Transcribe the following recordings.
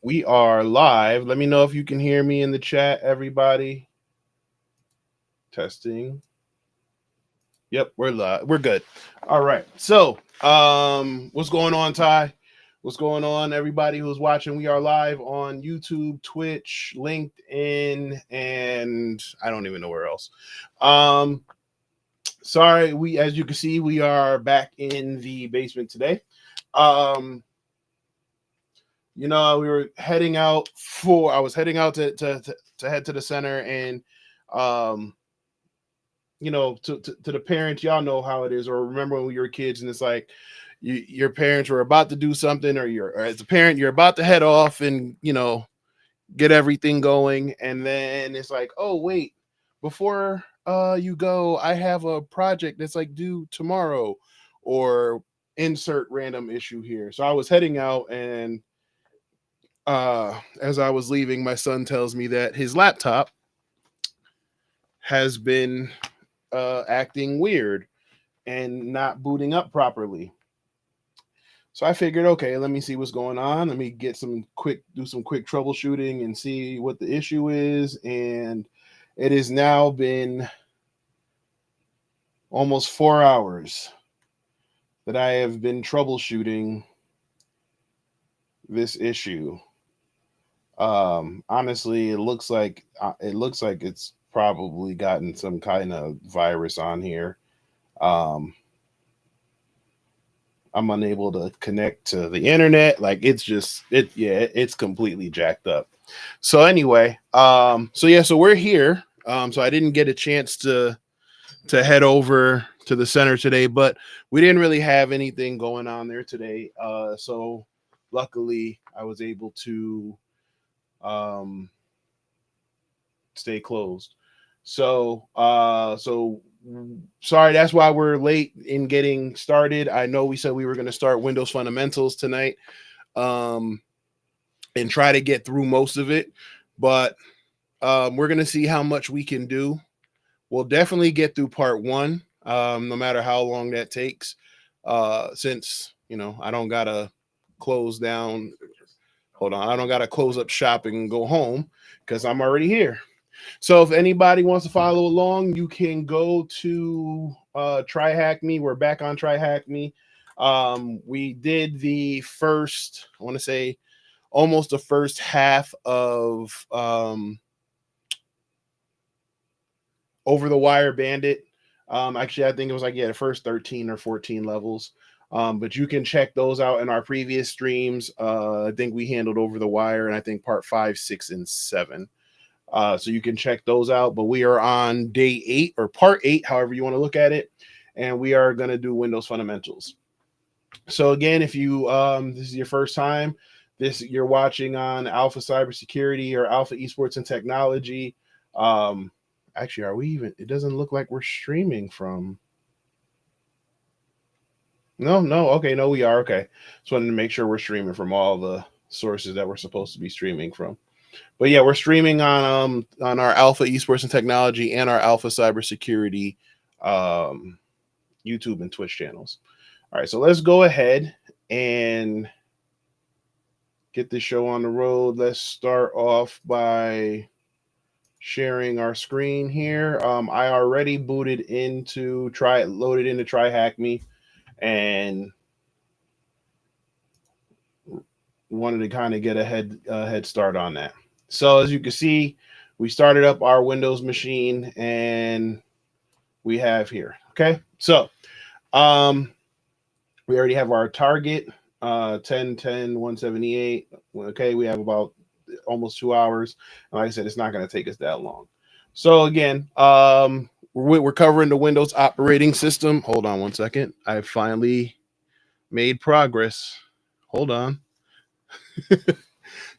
We are live. Let me know if you can hear me in the chat, everybody. Testing. Yep, we're live. We're good. All right. So, what's going on, Ty? What's going on, everybody who's watching? We are live on YouTube, Twitch, LinkedIn, and I don't even know where else. Sorry, as you can see, we are back in the basement today. We were heading out I was heading out to head to the center, and to the parents, y'all know how it is, or remember when we were kids and it's like your parents were about to do something, or as a parent, you're about to head off and get everything going, and then it's like, oh wait, before you go, I have a project that's like due tomorrow, or insert random issue here. So I was heading out, and as I was leaving, my son tells me that his laptop has been acting weird and not booting up properly. So I figured, okay, let me see what's going on. Let me do some quick troubleshooting and see what the issue is. And it has now been almost 4 hours that I have been troubleshooting this issue. Honestly, it looks like it's probably gotten some kind of virus on here. I'm unable to connect to the internet. Like it's completely jacked up. So anyway, so we're here. So I didn't get a chance to head over to the center today, but we didn't really have anything going on there today. So luckily I was able to stay closed. So sorry, that's why we're late in getting started. I know we said we were going to start Windows Fundamentals tonight, and try to get through most of it, but we're going to see how much we can do. We'll definitely get through part one, no matter how long that takes, since I don't gotta close down. Hold on, I don't gotta close up shop and go home because I'm already here. So if anybody wants to follow along, you can go to TryHackMe. We're back on TryHackMe. We did the first, I want to say, almost the first half of Over the Wire Bandit. Actually, I think it was like, the first 13 or 14 levels. But you can check those out in our previous streams. I think we handled Over the Wire, and I think part 5, 6, and 7. So you can check those out. But we are on day 8 or part 8, however you want to look at it. And we are going to do Windows Fundamentals. So again, if you this is your first time, you're watching on Alpha Cybersecurity or Alpha Esports and Technology. Actually, are we even? It doesn't look like we're streaming from. No. Okay, no, we are. Okay. Just wanted to make sure we're streaming from all the sources that we're supposed to be streaming from. But yeah, we're streaming on our Alpha Esports and Technology and our Alpha Cybersecurity YouTube and Twitch channels. All right, so let's go ahead and get this show on the road. Let's start off by sharing our screen here. I already loaded into TryHackMe, and wanted to kind of get a head start on that. So as you can see, we started up our Windows machine, and we have here. Okay, so we already have our target 10.10.178. Okay, we have about almost 2 hours. And like I said, it's not going to take us that long. So again, we're covering the Windows operating system. Hold on one second. I finally made progress. Hold on.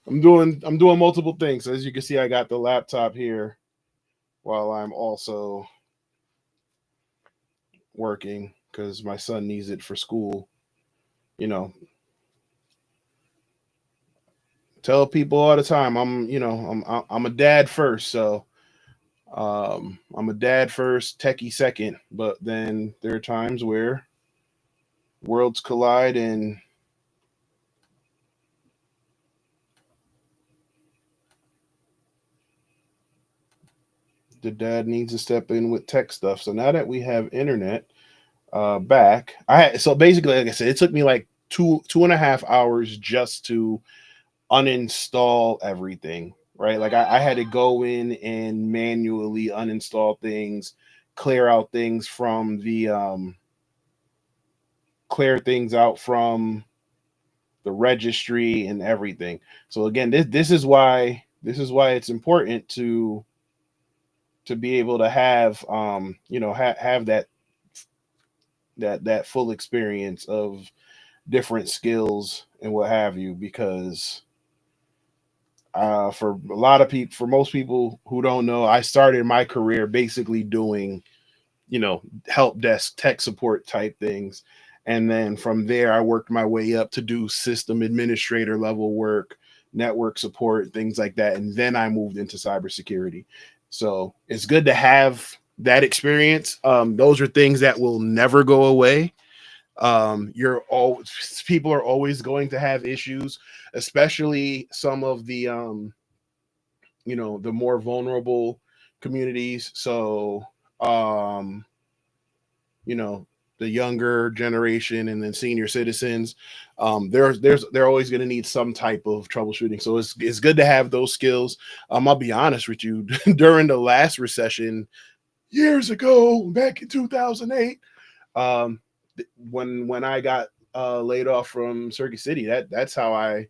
I'm doing multiple things. As you can see, I got the laptop here while I'm also working because my son needs it for school. Tell people all the time I'm a dad first, so I'm a dad first, techie second. But then there are times where worlds collide, and the dad needs to step in with tech stuff. So now that we have internet back, so basically, like I said, it took me like 2.5 hours just to uninstall everything, right? Like I had to go in and manually uninstall things, clear out things from the clear things out from the registry and everything. So again, this is why it's important to be able to have have that full experience of different skills and what have you, because for a lot of people, for most people who don't know, I started my career basically doing help desk tech support type things, and then from there I worked my way up to do system administrator level work, network support, things like that, and then I moved into cybersecurity. So it's good to have that experience. Those are things that will never go away. You're all People are always going to have issues, especially some of the the more vulnerable communities. So you know the younger generation and then senior citizens, they're always going to need some type of troubleshooting. So it's good to have those skills. I'll be honest with you. During the last recession years ago, back in 2008, um when I got laid off from Circuit City, that's how I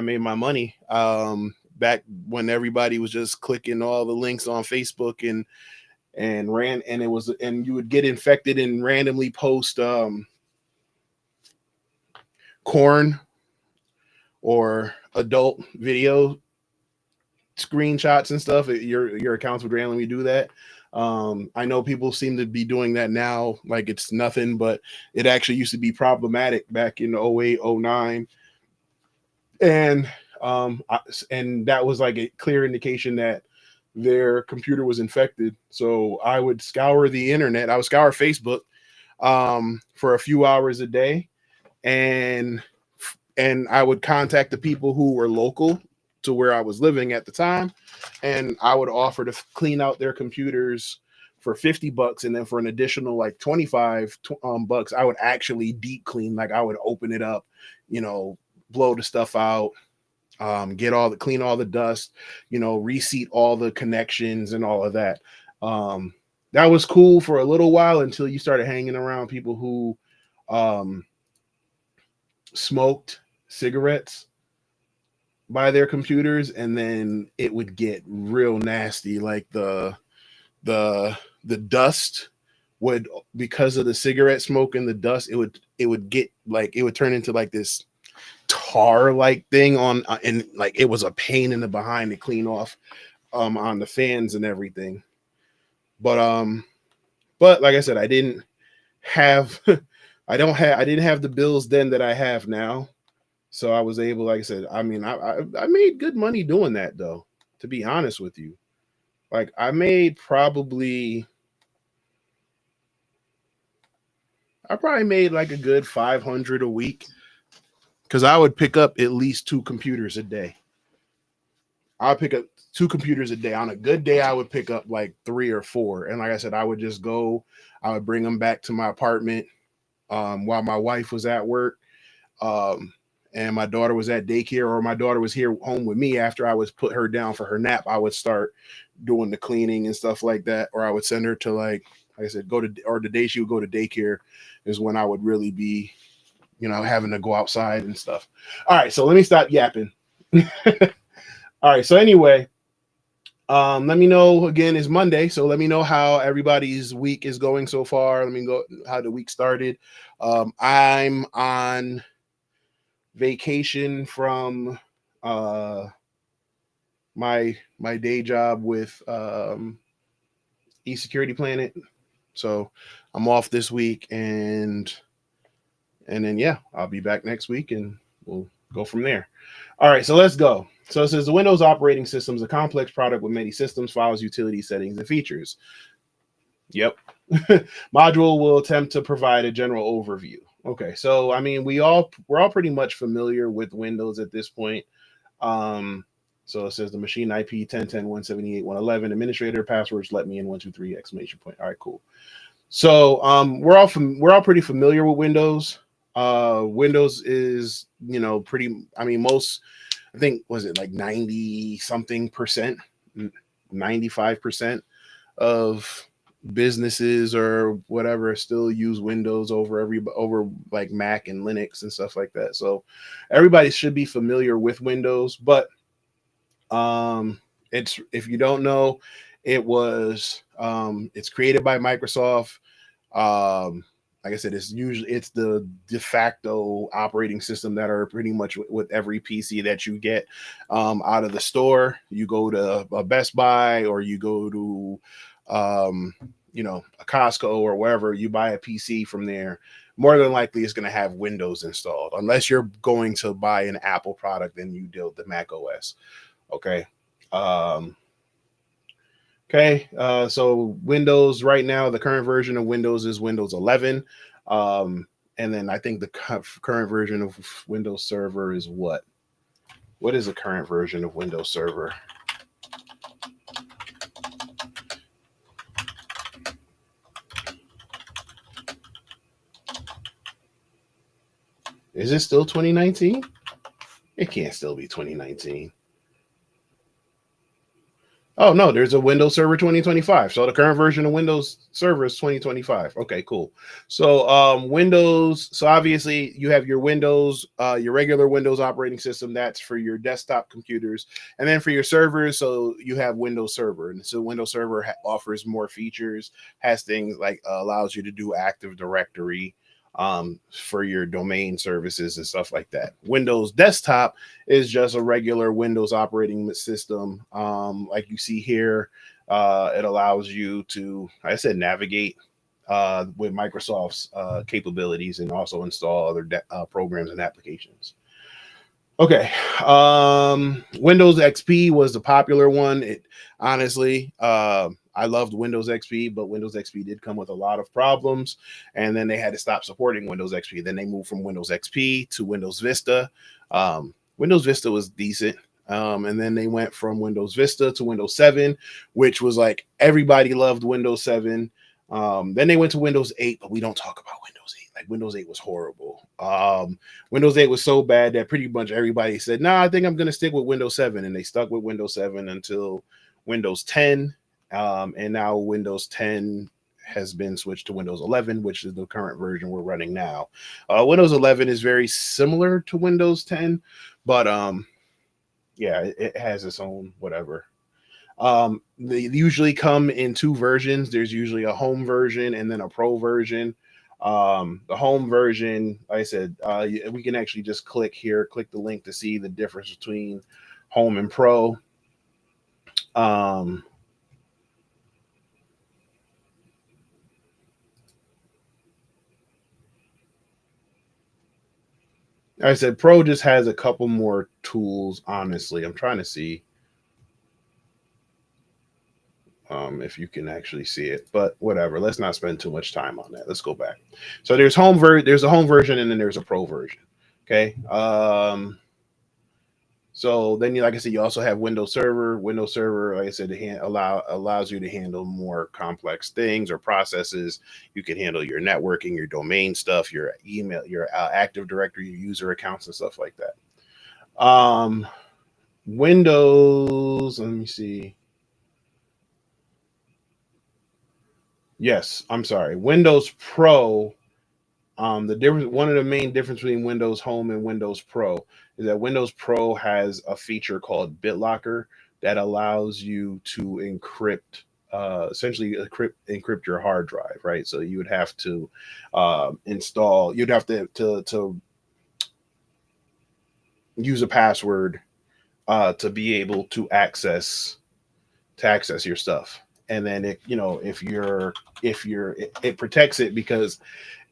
made my money. Back when everybody was just clicking all the links on Facebook and you would get infected and randomly post corn or adult video screenshots and stuff. Your accounts would randomly do that. I know people seem to be doing that now like it's nothing, but it actually used to be problematic back in 08, 09. And and that was like a clear indication that their computer was infected. So I would scour the internet. I would scour Facebook for a few hours a day, and I would contact the people who were local to where I was living at the time, and I would offer to clean out their computers for $50, and then for an additional like 25 bucks, I would actually deep clean. Like I would open it up, blow the stuff out, clean all the dust, reseat all the connections and all of that. That was cool for a little while until you started hanging around people who smoked cigarettes by their computers, and then it would get real nasty. Like the dust would, because of the cigarette smoke and the dust, it would get like, it would turn into like this tar like thing and like it was a pain in the behind to clean off on the fans and everything. But like I said, I didn't have I didn't have the bills then that I have now. So I was able, like I said, I mean, I made good money doing that though, to be honest with you. Like I probably made like a good 500 a week, because I would pick up at least 2 computers a day. I'll pick up 2 computers a day. On a good day, I would pick up like 3 or 4. And like I said, I would just go, I would bring them back to my apartment while my wife was at work. And my daughter was at daycare, or my daughter was here home with me after I was put her down for her nap. I would start doing the cleaning and stuff like that. Or I would send her to like I said, or the day she would go to daycare is when I would really be, having to go outside and stuff. All right. So let me stop yapping. All right. So anyway, let me know, again, it's Monday. So let me know how everybody's week is going so far. Let me go how the week started. I'm on vacation from my day job with eSecurity Planet. So I'm off this week, and then yeah, I'll be back next week and we'll go from there. All right, so let's go. So it says the Windows operating system is a complex product with many systems, files, utilities, settings, and features. Yep. Module will attempt to provide a general overview. Okay, so I mean we're all pretty much familiar with Windows at this point. So it says the machine IP 10.10.178.111 administrator passwords let me in 123 exclamation point. All right, cool. So we're all pretty familiar with Windows. Windows is, you know, pretty, I mean, most, I think, was it like 90 something percent, 95% of businesses or whatever still use Windows over like Mac and Linux and stuff like that. So everybody should be familiar with Windows, but it's, if you don't know, it's created by Microsoft. Um, like I said, it's the de facto operating system that are pretty much with every PC that you get out of the store. You go to a Best Buy or you go to you know, a Costco or wherever, you buy a PC from there. More than likely, it's going to have Windows installed, unless you're going to buy an Apple product and you deal with the Mac OS. Okay. Um, Okay, so Windows right now, the current version of Windows is Windows 11. And then I think the current version of Windows Server is what? What is the current version of Windows Server? Is it still 2019? It can't still be 2019. Oh no, there's a Windows Server 2025. So the current version of Windows Server is 2025. Okay, cool. So Windows, so obviously you have your Windows, your regular Windows operating system, that's for your desktop computers. And then for your servers, so you have Windows Server. And so Windows Server offers more features, has things like allows you to do Active Directory for your domain services and stuff like that. Windows Desktop is just a regular Windows operating system. Like you see here, it allows you to, like I said, navigate with Microsoft's capabilities and also install other programs and applications. Okay. Windows XP was the popular one. It honestly, I loved Windows XP, but Windows XP did come with a lot of problems, and then they had to stop supporting Windows XP. Then they moved from Windows XP to Windows Vista. Windows Vista was decent. And then they went from Windows Vista to Windows 7, which was like everybody loved Windows 7. Then they went to Windows 8, but we don't talk about Windows 8. Like Windows 8 was horrible. Windows 8 was so bad that pretty much everybody said, "Nah, I think I'm going to stick with Windows 7," and they stuck with Windows 7 until Windows 10. And now Windows 10 has been switched to Windows 11, which is the current version we're running now. Windows 11 is very similar to Windows 10, but yeah, it has its own whatever. They usually come in two versions. There's usually a home version and then a pro version. The home version, like I said, we can actually just click the link to see the difference between home and pro. I said pro just has a couple more tools. Honestly, I'm trying to see if you can actually see it, but whatever. Let's not spend too much time on that. Let's go back. So there's there's a home version, and then there's a pro version. Okay. So then, like I said, you also have Windows Server. Windows Server, like I said, allows you to handle more complex things or processes. You can handle your networking, your domain stuff, your email, your Active Directory, your user accounts, and stuff like that. Windows, let me see. Yes, I'm sorry. Windows Pro. One of the main difference between Windows Home and Windows Pro is that Windows Pro has a feature called BitLocker that allows you to encrypt, essentially encrypt your hard drive, right? So you would have to you'd have to use a password to be able to access your stuff. And then it protects it, because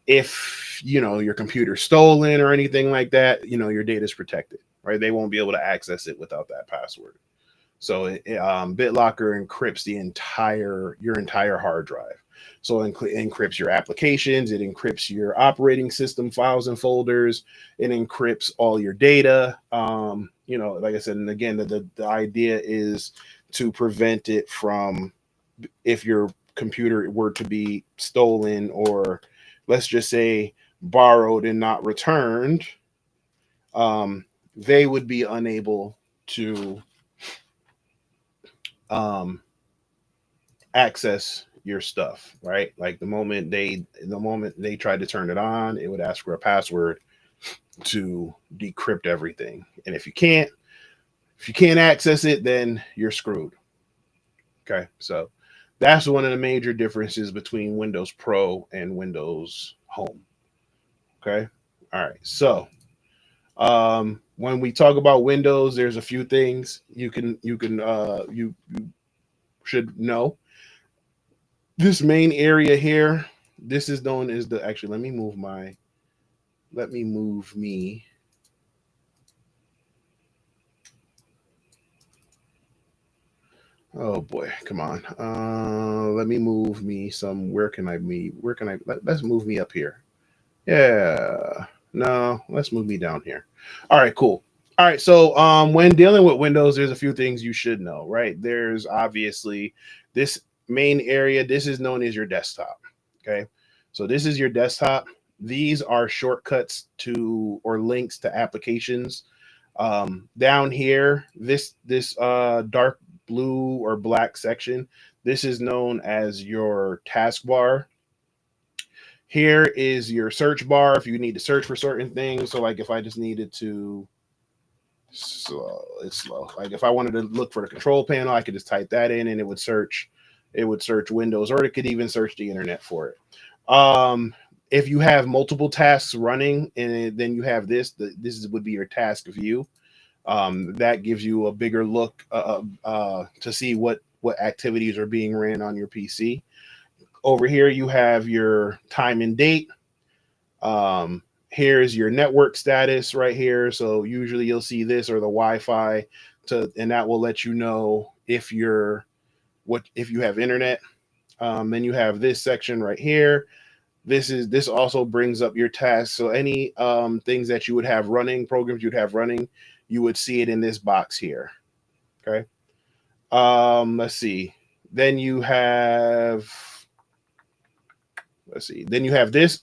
if your computer's stolen or anything like that, your data is protected, right? They won't be able to access it without that password. So BitLocker encrypts your entire hard drive. So it encrypts your applications, it encrypts your operating system files and folders, it encrypts all your data. you know, like I said, and again, the idea is to prevent it from, if your computer were to be stolen, or let's just say borrowed and not returned, they would be unable to um, access your stuff, right? Like the moment they tried to turn it on, it would ask for a password to decrypt everything. And if you can't access it, then you're screwed. Okay, so that's one of the major differences between Windows Pro and Windows Home. Okay, all right. So when we talk about Windows, there's a few things you should know. This main area here, this is known as the, actually let me move me. Oh boy, come on. Let me move me some. Where can I meet? Where can I? Let's move me up here. Yeah. No, let's move me down here. All right, cool. All right, so when dealing with Windows, there's a few things you should know, right? There's obviously this main area. This is known as your desktop. Okay, so this is your desktop. These are shortcuts to, or links to, applications. Down here, this dark blue or black section, this is known as your taskbar. Here is your search bar if you need to search for certain things. So like if I just needed to, it's slow. Like if I wanted to look for the control panel, I could just type that in and it would search Windows, or it could even search the internet for it. If you have multiple tasks running, and then you have this would be your task view. That gives you a bigger look to see what activities are being ran on your PC. Over here, you have your time and date. Here's your network status right here. So usually you'll see this or the Wi-Fi and that will let you know if if you have internet. Then you have this section right here. This also brings up your tasks. So any things that you would have running, programs you'd have running, you would see it in this box here. Okay. Let's see. Then you have, let's see. Then you have this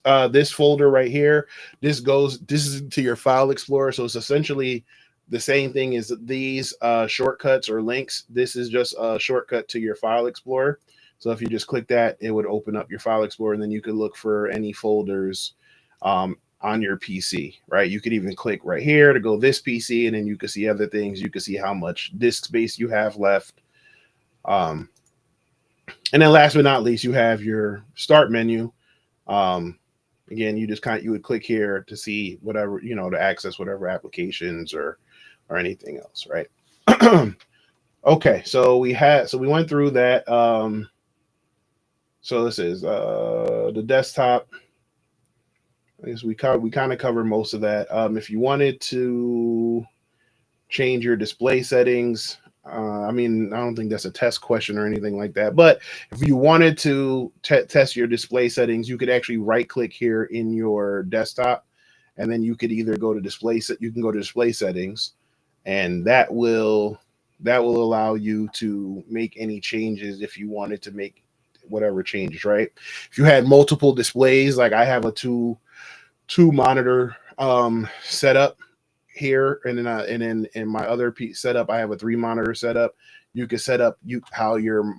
folder right here. This is to your file explorer. So it's essentially the same thing as these shortcuts or links. This is just a shortcut to your file explorer. So if you just click that, it would open up your file explorer, and then you could look for any folders on your PC, right? You could even click right here to go this PC, and then you can see other things. You can see how much disk space you have left. And then last but not least, you have your start menu. Again, you would click here to see whatever, to access whatever applications or anything else, right? Okay, so we went through that. So this is the desktop. I guess we kind of covered most of that. If you wanted to change your display settings, I mean, I don't think that's a test question or anything like that. But if you wanted to test your display settings, you could actually right click here in your desktop, and then you could either go to display settings, and that will allow you to make any changes if you wanted to make whatever changes, right? If you had multiple displays, like I have a two monitor setup here, and then in my other setup I have a 3 monitor setup. You can set up how you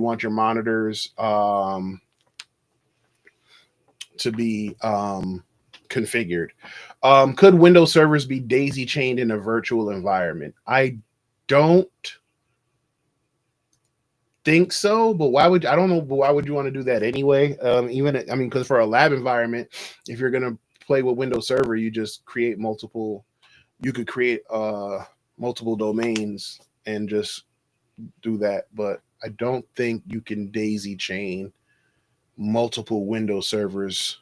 want your monitors to be configured. Could Windows servers be daisy chained in a virtual environment? I don't think so, but why would you want to do that anyway? Because for a lab environment, if you're going to play with Windows Server, you just create multiple. You could create multiple domains and just do that, but I don't think you can daisy chain multiple Windows servers.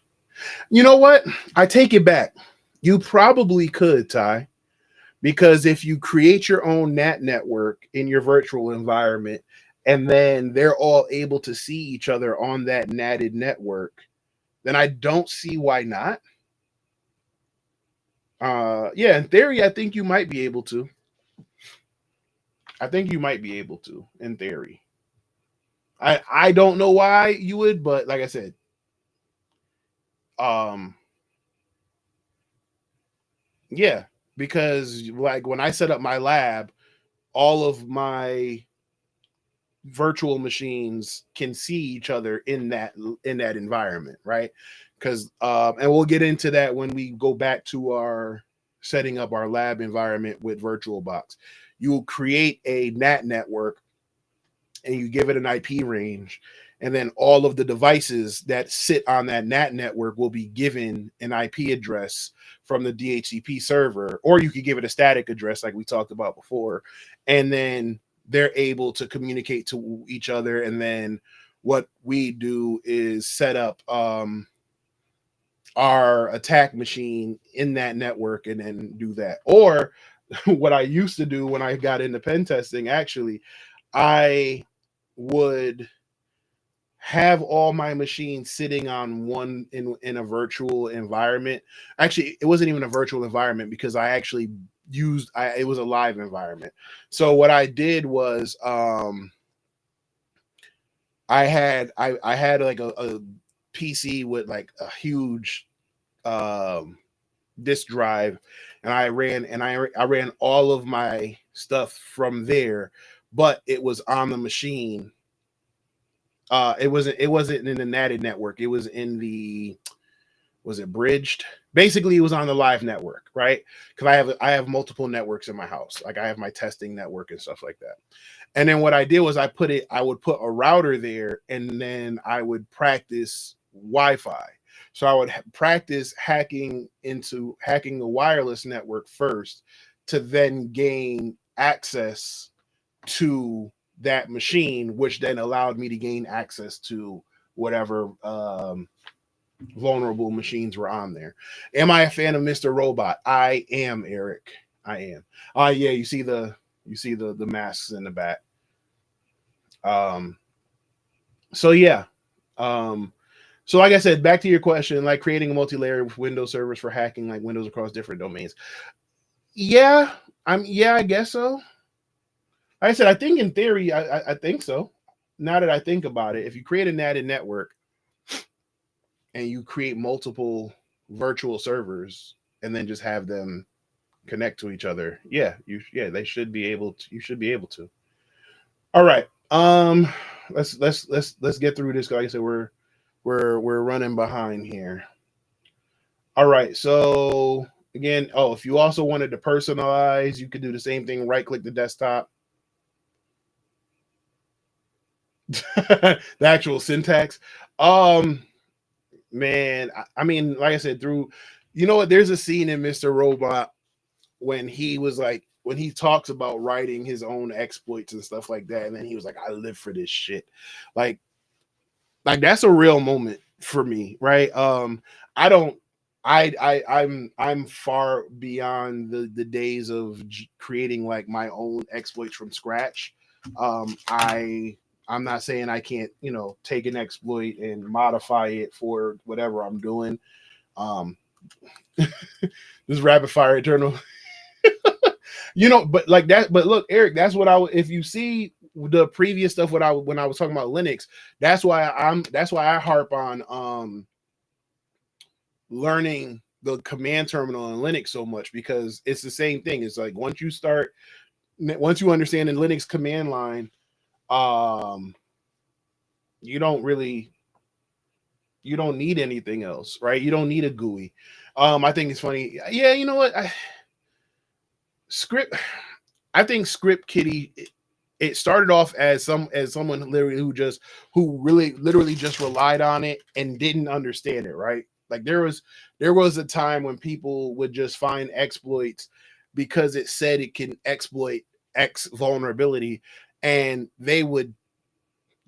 You know what? I take it back. You probably could, Ty, because if you create your own NAT network in your virtual environment, and then they're all able to see each other on that NATed network, then I don't see why not. Yeah, in theory, I think you might be able to. I think you might be able to, in theory. I don't know why you would, but like I said, um, yeah, because like when I set up my lab, all of my virtual machines can see each other in that environment, right? Because and we'll get into that when we go back to our setting up our lab environment with VirtualBox. You will create a NAT network and you give it an IP range, and then all of the devices that sit on that NAT network will be given an IP address from the DHCP server, or you could give it a static address like we talked about before, and then they're able to communicate to each other. And then what we do is set up our attack machine in that network and then do that. Or what I used to do when I got into pen testing, actually, I would have all my machines sitting on one in a virtual environment. Actually, it wasn't even a virtual environment because I actually it was a live environment. So what I did was I had like a PC with like a huge disk drive, and I ran all of my stuff from there, but it was on the machine. It wasn't in the natted network. It was in the was it bridged? Basically, it was on the live network, right? Because I have multiple networks in my house. Like I have my testing network and stuff like that. And then what I did was I would put a router there, and then I would practice Wi-Fi. So I would practice hacking the wireless network first to then gain access to that machine, which then allowed me to gain access to whatever vulnerable machines were on there. Am I a fan of Mr. Robot? I am, Eric. I am. Yeah, you see the masks in the back. So yeah. So like I said, back to your question, like creating a multi-layer Windows servers for hacking like Windows across different domains. Yeah, I guess so. Like I said, I think in theory, I think so. Now that I think about it, if you create a natted network and you create multiple virtual servers and then just have them connect to each other, they should be able to. You should be able to. All right. Let's get through this. Like I said, we're running behind here. All right. So again, if you also wanted to personalize, you could do the same thing. Right click the desktop. The actual syntax. Man, I mean, like I said, you know what? There's a scene in Mr. Robot when he talks about writing his own exploits and stuff like that, and then he was like, "I live for this shit." Like that's a real moment for me, right? I don't. I'm far beyond the days of creating like my own exploits from scratch. I'm not saying I can't, take an exploit and modify it for whatever I'm doing. This rapid fire eternal, but like that. But look, Eric, that's what if you see the previous stuff, when I was talking about Linux, that's why I harp on learning the command terminal in Linux so much, because it's the same thing. It's like once you understand the Linux command line, you don't need anything else, right? You don't need a GUI. I think it's funny. Yeah, you know what? I think Script Kiddie, it started off as someone literally who literally just relied on it and didn't understand it, right? Like there was a time when people would just find exploits because it said it can exploit X vulnerability, and they would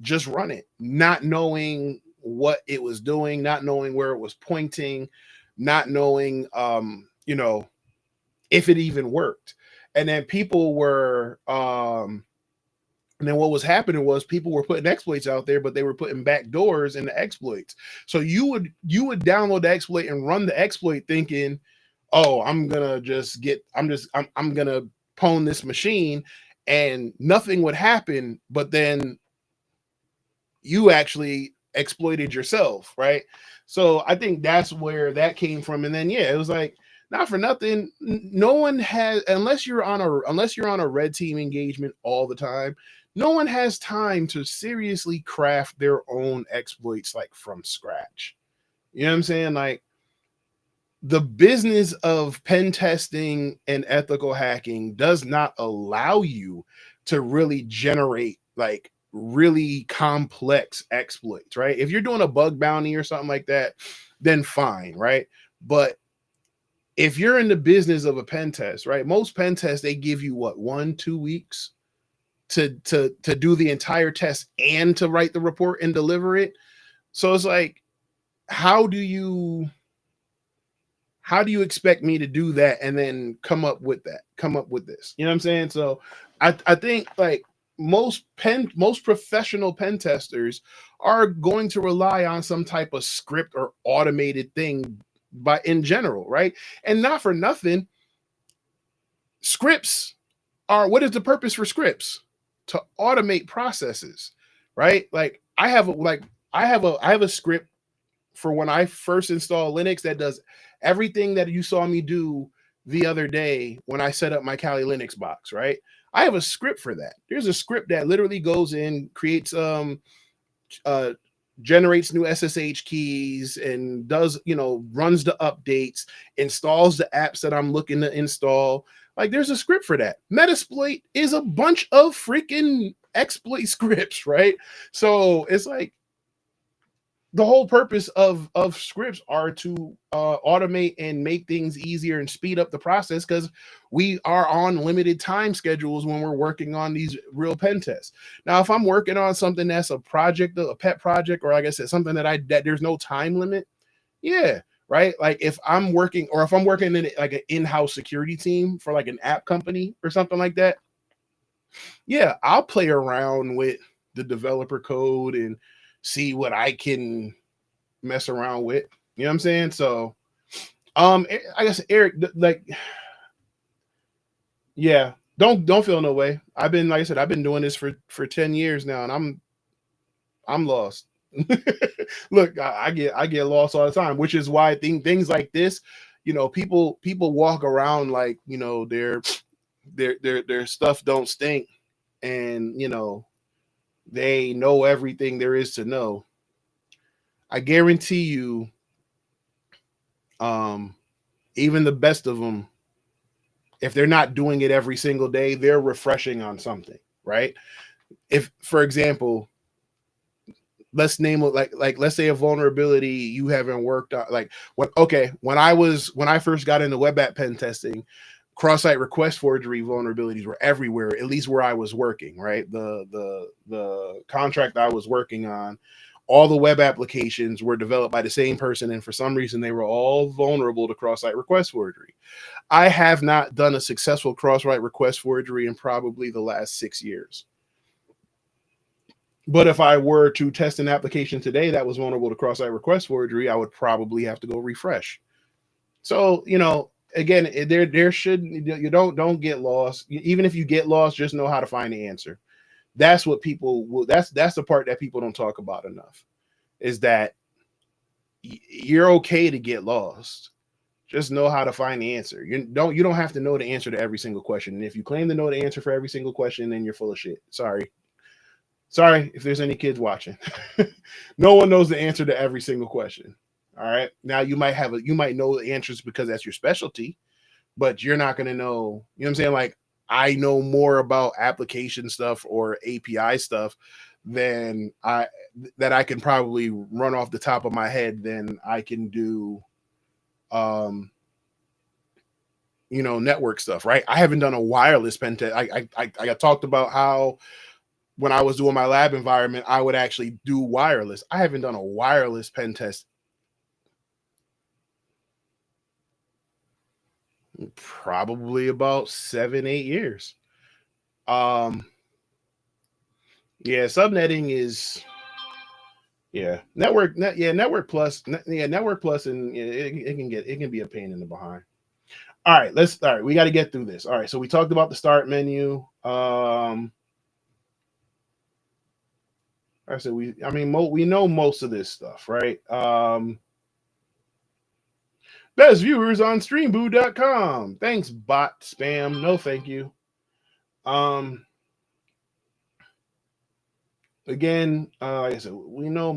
just run it, not knowing what it was doing, not knowing where it was pointing, not knowing if it even worked. And then and then what was happening was people were putting exploits out there, but they were putting backdoors in the exploits. So you would download the exploit and run the exploit thinking, oh, I'm gonna pwn this machine, and nothing would happen, but then you actually exploited yourself, right? So I think that's where that came from. And then yeah, it was like, not for nothing, no one has, unless you're on a red team engagement all the time, no one has time to seriously craft their own exploits like from scratch. You know what I'm saying? Like, the business of pen testing and ethical hacking does not allow you to really generate like really complex exploits, right? If you're doing a bug bounty or something like that, then fine, right? But if you're in the business of a pen test, right? Most pen tests, they give you what, 1-2 weeks to do the entire test and to write the report and deliver it. So it's like, how do you expect me to do that and then come up with this? You know what I'm saying? So I think like most professional pen testers are going to rely on some type of script or automated thing in general, right? And not for nothing, scripts are, what is the purpose for scripts? To automate processes, right? Like I have a script for when I first install Linux that does everything that you saw me do the other day when I set up my Kali Linux box, right? I have a script for that. There's a script that literally goes in, creates generates new SSH keys and does, runs the updates, installs the apps that I'm looking to install. Like, there's a script for that. Metasploit is a bunch of freaking exploit scripts, right? So it's like, the whole purpose of scripts are to automate and make things easier and speed up the process, because we are on limited time schedules when we're working on these real pen tests. Now, if I'm working on something that's a project, a pet project, or like I said, something that there's no time limit, yeah, right? Like if I'm working in like an in-house security team for like an app company or something like that, yeah, I'll play around with the developer code and see what I can mess around with. You know what I'm saying? So, I guess Eric, like, yeah, don't feel no way. I've been, like I said, I've been doing this for 10 years now, and I'm lost. Look, I get lost all the time, which is why things like this, people walk around like, their stuff don't stink, and they know everything there is to know. I guarantee you, even the best of them, if they're not doing it every single day, they're refreshing on something, right? If, for example, let's name it like let's say a vulnerability you haven't worked on, like when I first got into web app pen testing, cross-site request forgery vulnerabilities were everywhere, at least where I was working, right? The contract I was working on, all the web applications were developed by the same person, and for some reason they were all vulnerable to cross-site request forgery. I have not done a successful cross-site request forgery in probably the last 6 years. But if I were to test an application today that was vulnerable to cross-site request forgery, I would probably have to go refresh. So, again, there should, you don't get lost. Even if you get lost, just know how to find the answer. That's what people will. That's the part that people don't talk about enough, is that you're okay to get lost. Just know how to find the answer. You don't have to know the answer to every single question. And if you claim to know the answer for every single question, then you're full of shit. Sorry if there's any kids watching. No one knows the answer to every single question. All right. Now you might know the answers because that's your specialty, but you're not going to know, you know what I'm saying? Like, I know more about application stuff or API stuff than I can probably run off the top of my head than I can do, network stuff, right? I haven't done a wireless pen test. I talked about how when I was doing my lab environment, I would actually do wireless. I haven't done a wireless pen test probably about 7-8 years. Yeah, subnetting is, network plus, and it can be a pain in the behind. All right, we got to get through this. All right, so we talked about the start menu. I said we know most of this stuff, right? Best viewers on streamboo.com. Thanks, bot spam. No, thank you. Again, like I said, we know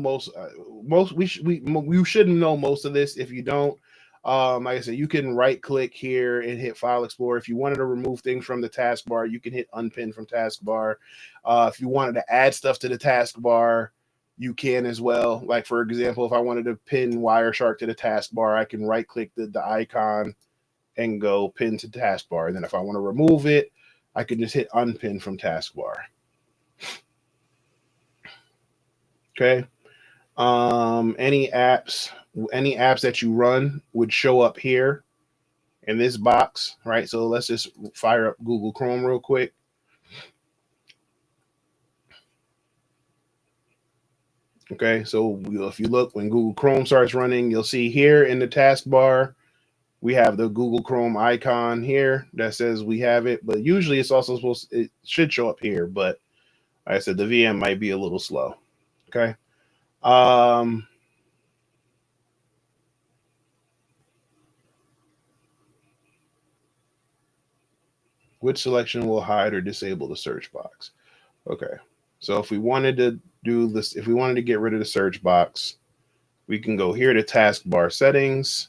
we should know most of this. If you don't, like I said, you can right click here and hit File Explorer. If you wanted to remove things from the taskbar, you can hit Unpin from taskbar. If you wanted to add stuff to the taskbar, you can as well. Like for example, if I wanted to pin Wireshark to the taskbar, I can right click the icon and go pin to taskbar. And then if I want to remove it, I can just hit Unpin from taskbar. Okay. Any apps that you run would show up here in this box, right? So let's just fire up Google Chrome real quick. Okay, so if you look, when Google Chrome starts running, you'll see here in the taskbar, we have the Google Chrome icon here that says we have it, but usually it's also it should show up here, but like I said, the VM might be a little slow. Okay. Which selection will hide or disable the search box? Okay. So if we wanted to do this, if we wanted to get rid of the search box, we can go here to taskbar settings.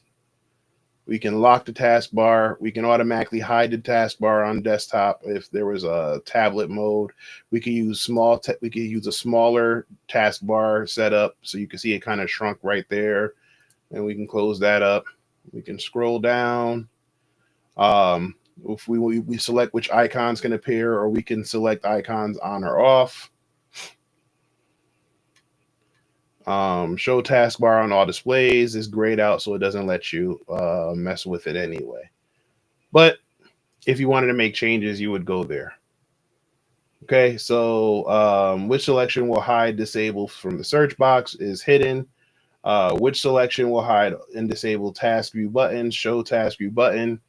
We can lock the taskbar. We can automatically hide the taskbar on desktop if there was a tablet mode. We could use we could use a smaller taskbar setup, so you can see it kind of shrunk right there, and we can close that up. We can scroll down. If we select which icons can appear, or we can select icons on or off. Show taskbar on all displays is grayed out, so it doesn't let you mess with it anyway. But if you wanted to make changes, you would go there. Okay, so which selection will hide disable from the search box is hidden. Which selection will hide and disable task view button, show task view button.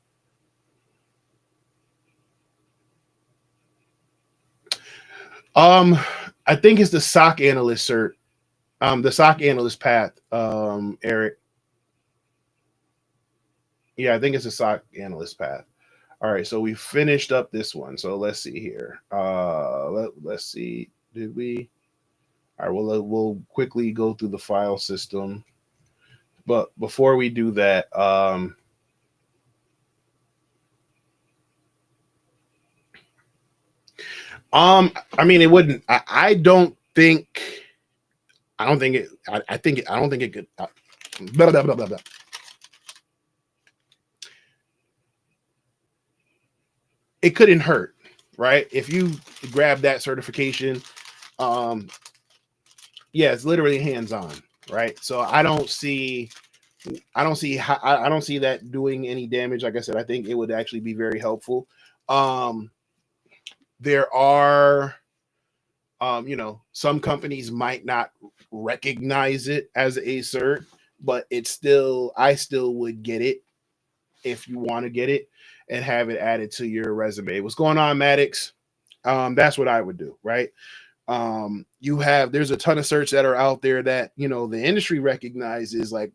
I think it's the SOC analyst cert. The SOC analyst path, Eric. Yeah, I think it's a SOC analyst path. All right, so we finished up this one. So let's see here. Let's see. Did we? All right, we'll quickly go through the file system. But before we do that, I mean, it wouldn't. I don't think. I don't think it. I think it. I don't think it could. Blah, blah, blah, blah, blah. It couldn't hurt, right? If you grab that certification, yeah, it's literally hands-on, right? So I don't see that doing any damage. Like I said, I think it would actually be very helpful. There are, some companies might not recognize it as a cert, but I still would get it if you want to get it and have it added to your resume. What's going on, Maddox? That's what I would do, right? There's a ton of certs that are out there that the industry recognizes, like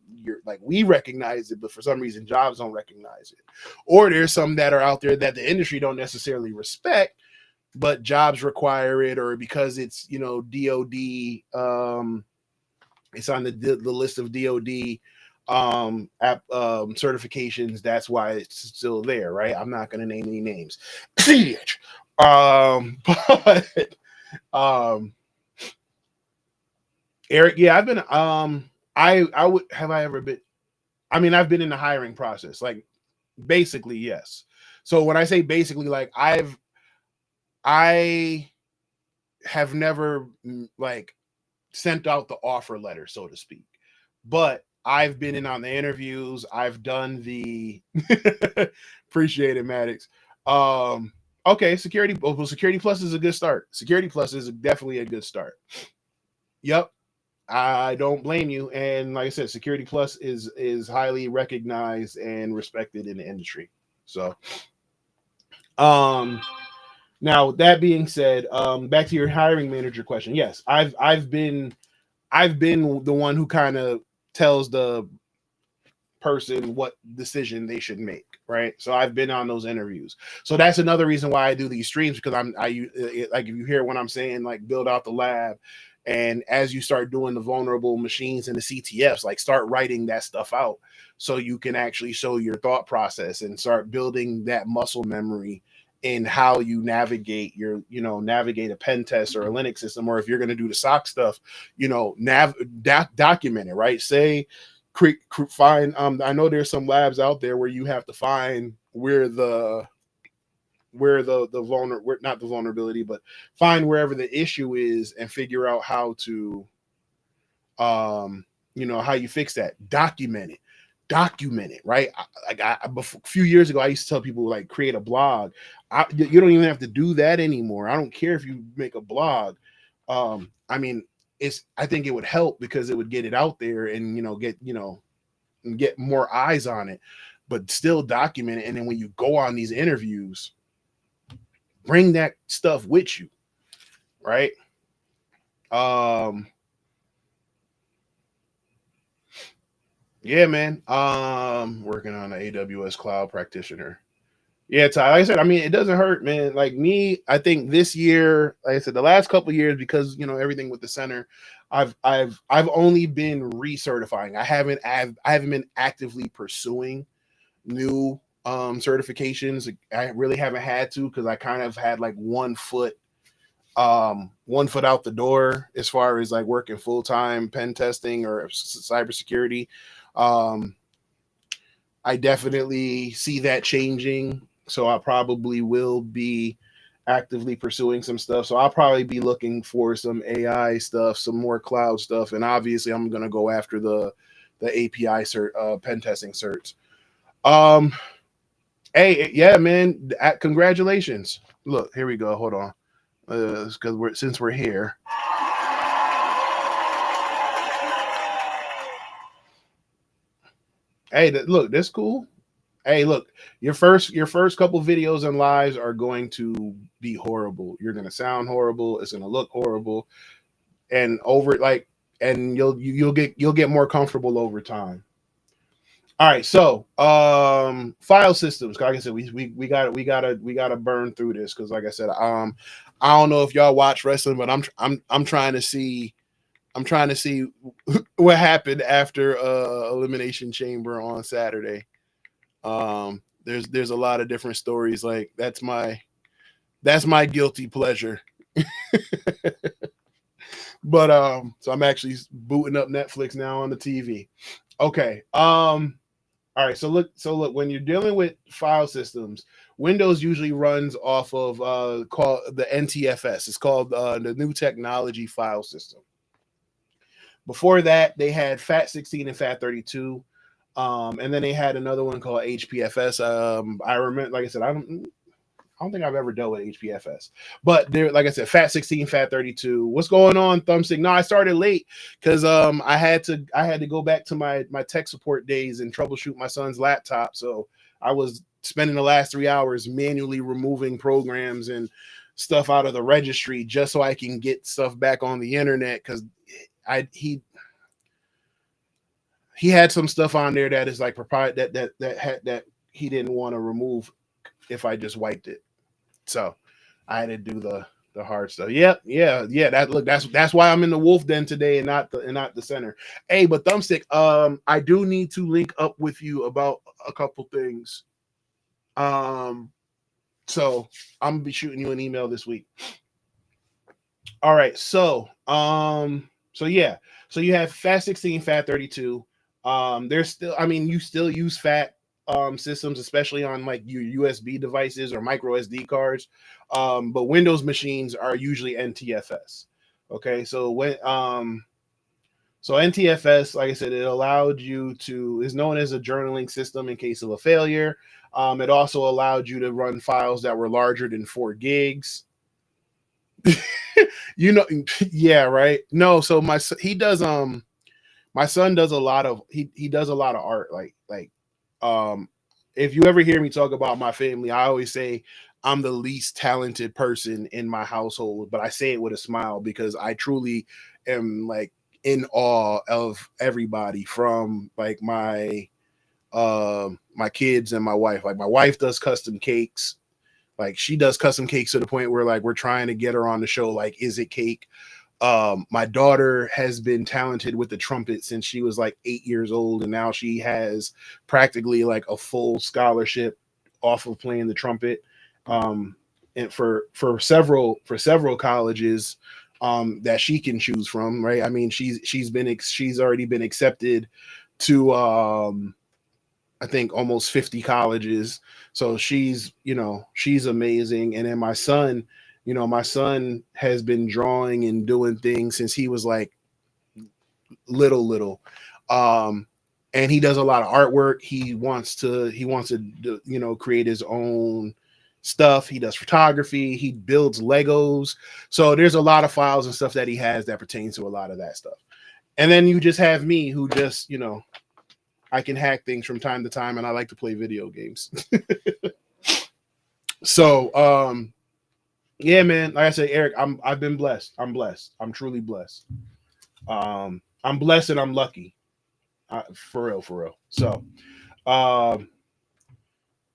we recognize it, but for some reason jobs don't recognize it. Or there's some that are out there that the industry don't necessarily respect, but jobs require it, or because it's DoD, it's on the list of DoD certifications. That's why it's still there, right? I'm not going to name any names. But Eric, yeah, I've been I would have I ever been I mean, I've been in the hiring process, like basically, yes. So when I say basically, like I have never like sent out the offer letter, so to speak, but I've been in on the interviews. I've done the appreciate it, Maddox. Okay, Security. Well, Security Plus is a good start. Security Plus is definitely a good start. Yep, I don't blame you. And like I said, Security Plus is highly recognized and respected in the industry. So, now that being said, back to your hiring manager question. Yes, I've been the one who kind of tells the person what decision they should make, right? So I've been on those interviews. So that's another reason why I do these streams, because like, if you hear what I'm saying, like, build out the lab, and as you start doing the vulnerable machines and the CTFs, like, start writing that stuff out so you can actually show your thought process and start building that muscle memory in how you navigate navigate a pen test or a Linux system, or if you're going to do the SOC stuff, document it, right? Say, find, I know there's some labs out there where you have to find where the not the vulnerability, but find wherever the issue is and figure out how to how you fix that. Document it, right? A few years ago, I used to tell people, like, create a blog. You don't even have to do that anymore. I don't care if you make a blog. I mean, I think it would help because it would get it out there and get more eyes on it, but still document it. And then when you go on these interviews, bring that stuff with you, right? Yeah, man. Working on an AWS cloud practitioner. Yeah, Ty, like I said, I mean, it doesn't hurt, man. Like me, I think this year, like I said, the last couple of years, because everything with the center, I've only been recertifying. I haven't been actively pursuing new certifications. I really haven't had to, because I kind of had like one foot out the door as far as like working full-time pen testing or cybersecurity. I definitely see that changing, so I probably will be actively pursuing some stuff. So I'll probably be looking for some AI stuff, some more cloud stuff, and obviously I'm going to go after the API pen testing certs. Hey, yeah, man, congratulations. Look, here we go. Hold on. Because since we're here. Hey, look, that's cool. Hey, look, your first couple videos and lives are going to be horrible. You're going to sound horrible. It's going to look horrible, and you'll get more comfortable over time. All right, so file systems. Like I said, we gotta burn through this, because like I said, I don't know if y'all watch wrestling, but I'm trying to see what happened after Elimination Chamber on Saturday. There's a lot of different stories. Like, that's my guilty pleasure. But so I'm actually booting up Netflix now on the TV. Okay. All right, so look, when you're dealing with file systems, Windows usually runs off of called the NTFS. It's called the New Technology File System. Before that, they had FAT16 and FAT32, and then they had another one called HPFS. I remember, like I said, I don't think I've ever dealt with HPFS, but there, like I said, FAT16, FAT32. What's going on, Thumbstick? No, I started late because I had to go back to my tech support days and troubleshoot my son's laptop. So I was spending the last 3 hours manually removing programs and stuff out of the registry just so I can get stuff back on the internet, because he had some stuff on there that is like proprietary that he didn't want to remove if I just wiped it. So I had to do the hard stuff. Yeah. That's why I'm in the wolf den today and not the center. Hey, but Thumbstick, I do need to link up with you about a couple things. So I'm gonna be shooting you an email this week. All right. So yeah. So you have FAT16, FAT32. There's still, I mean, you still use FAT systems, especially on like your USB devices or micro SD cards. But Windows machines are usually NTFS. Okay, so so NTFS, like I said, it allowed you is known as a journaling system in case of a failure. It also allowed you to run files that were larger than 4 gigs. Yeah, right. No, so my son does a lot of art, like if you ever hear me talk about my family, I always say I'm the least talented person in my household, but I say it with a smile because I truly am like in awe of everybody from like my kids and my wife. Like my wife does custom cakes. Like she does custom cakes to the point where like we're trying to get her on the show. Like, is it cake? My daughter has been talented with the trumpet since she was like 8 years old, and now she has practically like a full scholarship off of playing the trumpet. And for several colleges that she can choose from, right? I mean, she's already been accepted to I think almost 50 colleges. So she's amazing. And then my son has been drawing and doing things since he was like little. Um, and he does a lot of artwork. He wants to create his own stuff. He does photography. He builds Legos. So there's a lot of files and stuff that he has that pertains to a lot of that stuff. And then you just have me who just, I can hack things from time to time, and I like to play video games. So, yeah, man. Like I said, Eric, I've been blessed. I'm blessed. I'm truly blessed. I'm blessed and I'm lucky. For real. So,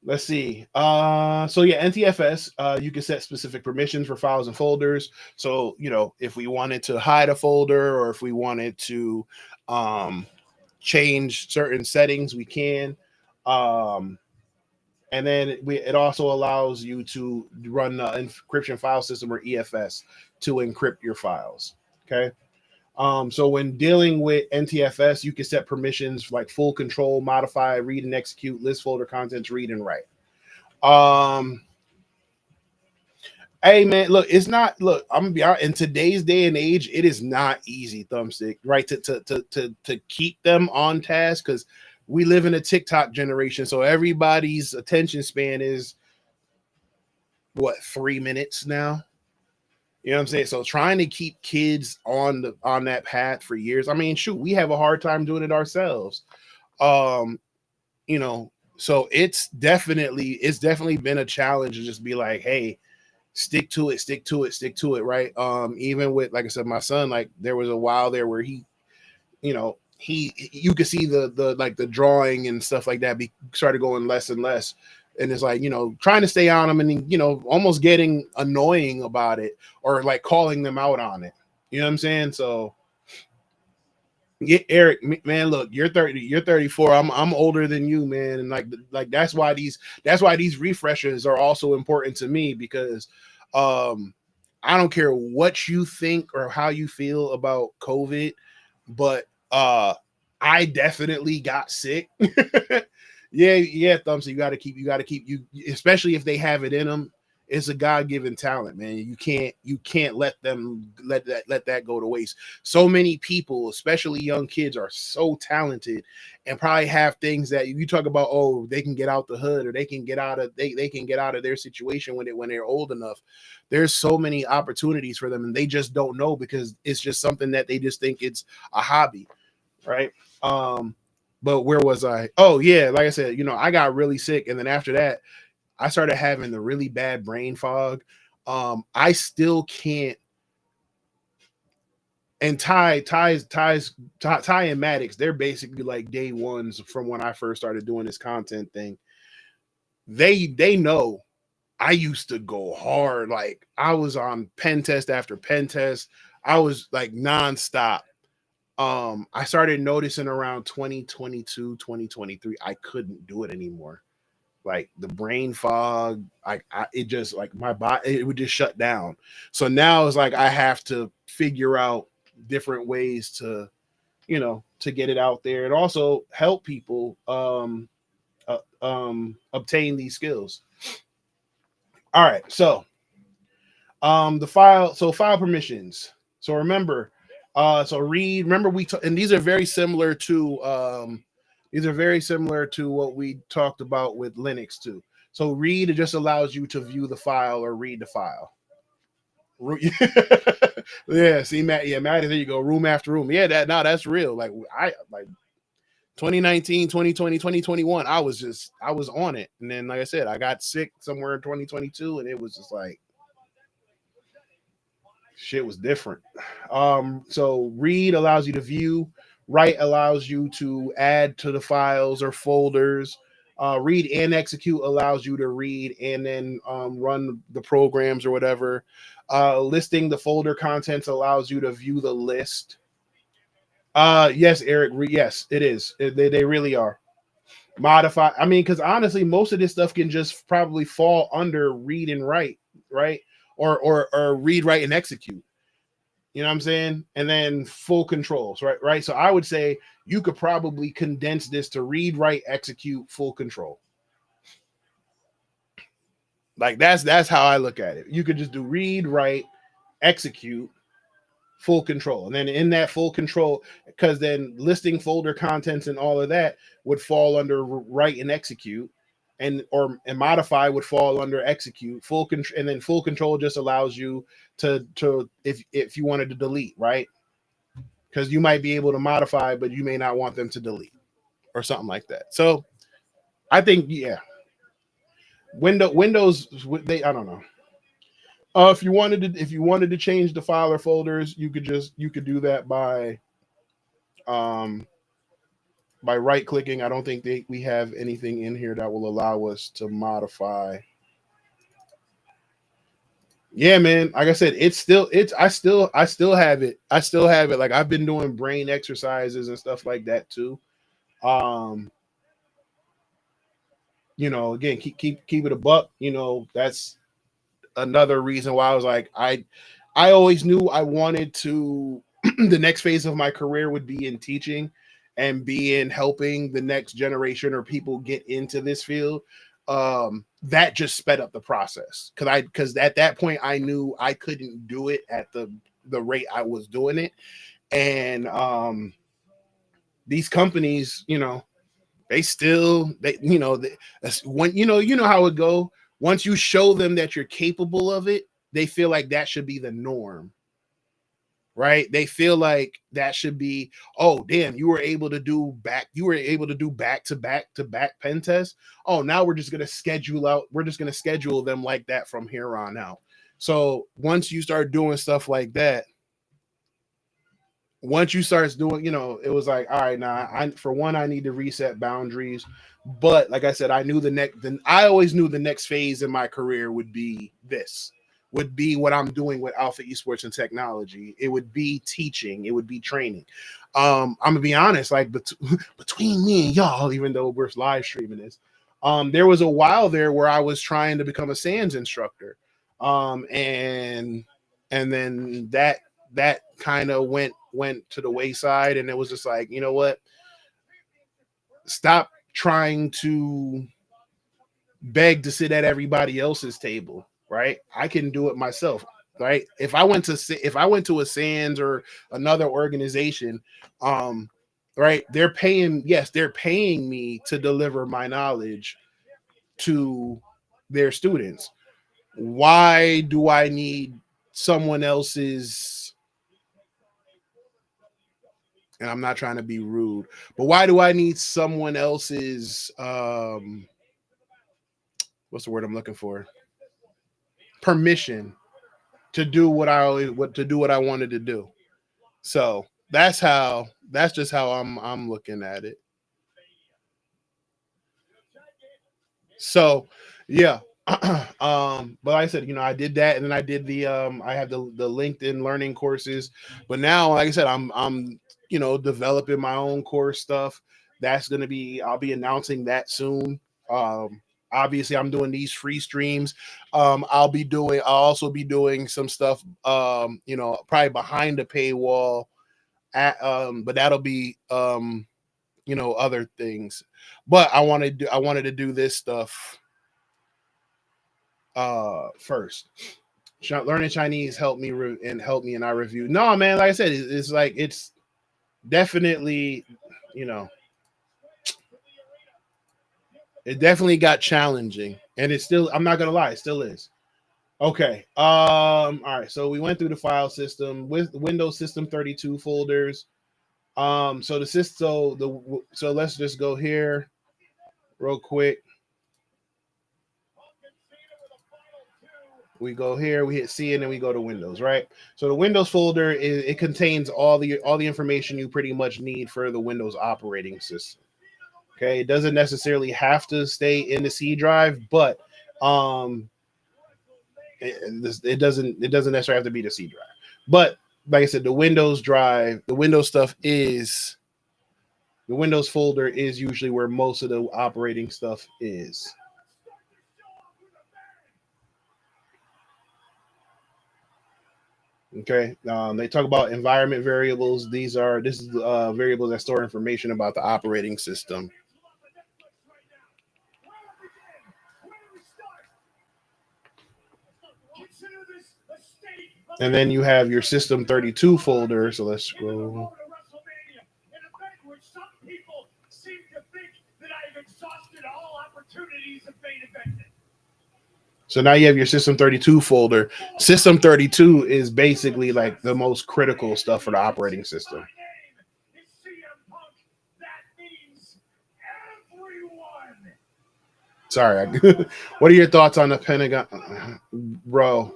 let's see. So yeah, NTFS. You can set specific permissions for files and folders. So if we wanted to hide a folder or if we wanted to, change certain settings, we can. And then it also allows you to run the encryption file system, or EFS, to encrypt your files. Okay. So when dealing with NTFS, you can set permissions like full control, modify, read and execute, list folder contents, read and write. Hey man, look, I'm gonna be out in today's day and age, it is not easy, thumbstick, right? To keep them on task, because we live in a TikTok generation, so everybody's attention span is 3 minutes now. You know what I'm saying? So trying to keep kids on that path for years. I mean, shoot, we have a hard time doing it ourselves. So it's definitely been a challenge to just be like, hey, stick to it, right? Even with, like I said, my son, like there was a while there where he you could see the drawing and stuff like that started going less and less, and it's like trying to stay on them, and almost getting annoying about it, or like calling them out on it. You know what I'm saying? So yeah, Eric, man, look, you're 30, you're 34. I'm older than you, man, and like that's why these refreshers are also important to me, because I don't care what you think or how you feel about COVID, but I definitely got sick. yeah, Thumbs. You gotta keep you, especially if they have it in them. It's a God-given talent, man. You can't let that go to waste. So many people, especially young kids, are so talented and probably have things that you talk about. Oh, they can get out the hood, or they can get out of their situation when they're old enough. There's so many opportunities for them, and they just don't know, because it's just something that they just think it's a hobby, right? But where was I? Oh yeah, like I said, I got really sick, and then after that, I started having the really bad brain fog. I still can't. And Ty and Maddox, they're basically like day ones from when I first started doing this content thing. They know I used to go hard. Like I was on pen test after pen test. I was like nonstop. I started noticing around 2022, 2023, I couldn't do it anymore. Like the brain fog, it just like my body, it would just shut down. So now it's like I have to figure out different ways to get it out there, and also help people obtain these skills. All right, so file permissions. So remember, remember and these are very similar to what we talked about with Linux too. So read, it just allows you to view the file or read the file. Yeah, see, Matt, there you go. Room after room. Yeah, that's real. Like 2019, 2020, 2021, I was on it. And then, like I said, I got sick somewhere in 2022, and it was just like, shit was different. So read allows you to view, write allows you to add to the files or folders. Read and execute allows you to read and then run the programs or whatever. Listing the folder contents allows you to view the list. Yes, Eric. Yes, it is. They really are. Modify. I mean, because honestly, most of this stuff can just probably fall under read and write, right? Or read, write, and execute. You know what I'm saying? And then full controls, right? Right. So I would say you could probably condense this to read, write, execute, full control. Like that's how I look at it. You could just do read, write, execute, full control. And then in that full control, because then listing folder contents and all of that would fall under write and execute, and modify would fall under execute. Full control, and then full control just allows you to if you wanted to delete, right? Because you might be able to modify, but you may not want them to delete or something like that. So I think, yeah, Windows, I don't know. If you wanted to change the file or folders, you could do that by right clicking. I don't think we have anything in here that will allow us to modify. Yeah, man. Like I said, I still have it. I still have it. Like I've been doing brain exercises and stuff like that too. Again, keep it a buck. That's another reason why I was like, I always knew I wanted to. The next phase of my career would be in teaching and be in helping the next generation or people get into this field. That just sped up the process because at that point I knew I couldn't do it at the rate I was doing it, and these companies, they when how it go. Once you show them that you're capable of it, they feel like that should be the norm. Right? They feel like that should be, oh damn, you were able to do back to back pen tests. Oh, now we're just gonna schedule them like that from here on out. So once you start doing stuff like that, once you start doing, it was like, all right, now I need to reset boundaries. But like I said, I always knew the next phase in my career would be what I'm doing with Alpha Esports and Technology. It would be teaching. It would be training. I'm gonna be honest, like between me and y'all, even though we're live streaming this, there was a while there where I was trying to become a SANS instructor, and then that kind of went to the wayside, and it was just like, you know what? Stop trying to beg to sit at everybody else's table. Right? I can do it myself. Right? If I went to a SANS or another organization, right? They're paying me to deliver my knowledge to their students. Why do I need someone else's? And I'm not trying to be rude, but why do I need someone else's? What's the word I'm looking for? Permission to do what I wanted to do. So that's just how I'm looking at it. So yeah. But like I said, I did that, and then I did I have the LinkedIn learning courses. But now, like I said, I'm developing my own course stuff. I'll be announcing that soon. Obviously I'm doing these free streams. I'll also be doing some stuff, probably behind the paywall but that'll be other things. But I wanted to do this stuff first. Learning Chinese helped me and I review. No, man, like I said, it's like, it's definitely, it definitely got challenging, and it's still, I'm not gonna lie, it still is. Okay. All right. So we went through the file system with Windows System 32 folders. So the system, so let's just go here real quick. We go here, we hit C, and then we go to Windows, right? So the Windows folder it contains all the information you pretty much need for the Windows operating system. Okay, it doesn't necessarily have to stay in the C drive, but it doesn't necessarily have to be the C drive. But like I said, the Windows drive, the Windows stuff is the Windows folder is usually where most of the operating stuff is. Okay, they talk about environment variables. This is variables that store information about the operating system. And then you have your System 32 folder. So let's scroll. So now you have your System 32 folder. System 32 is basically like the most critical stuff for the operating system. Sorry. What are your thoughts on the Pentagon? Bro.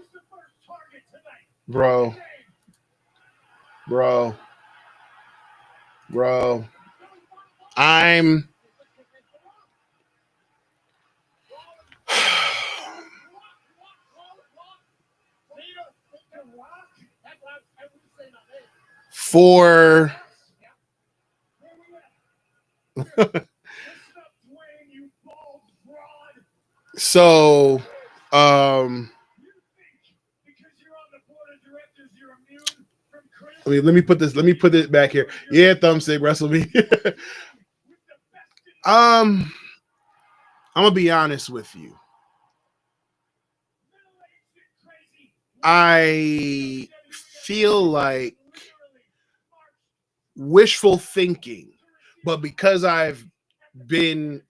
I'm for so let me put it back here. Yeah, thumbstick wrestle me. I'm gonna be honest with you. I feel like wishful thinking, but because I've been,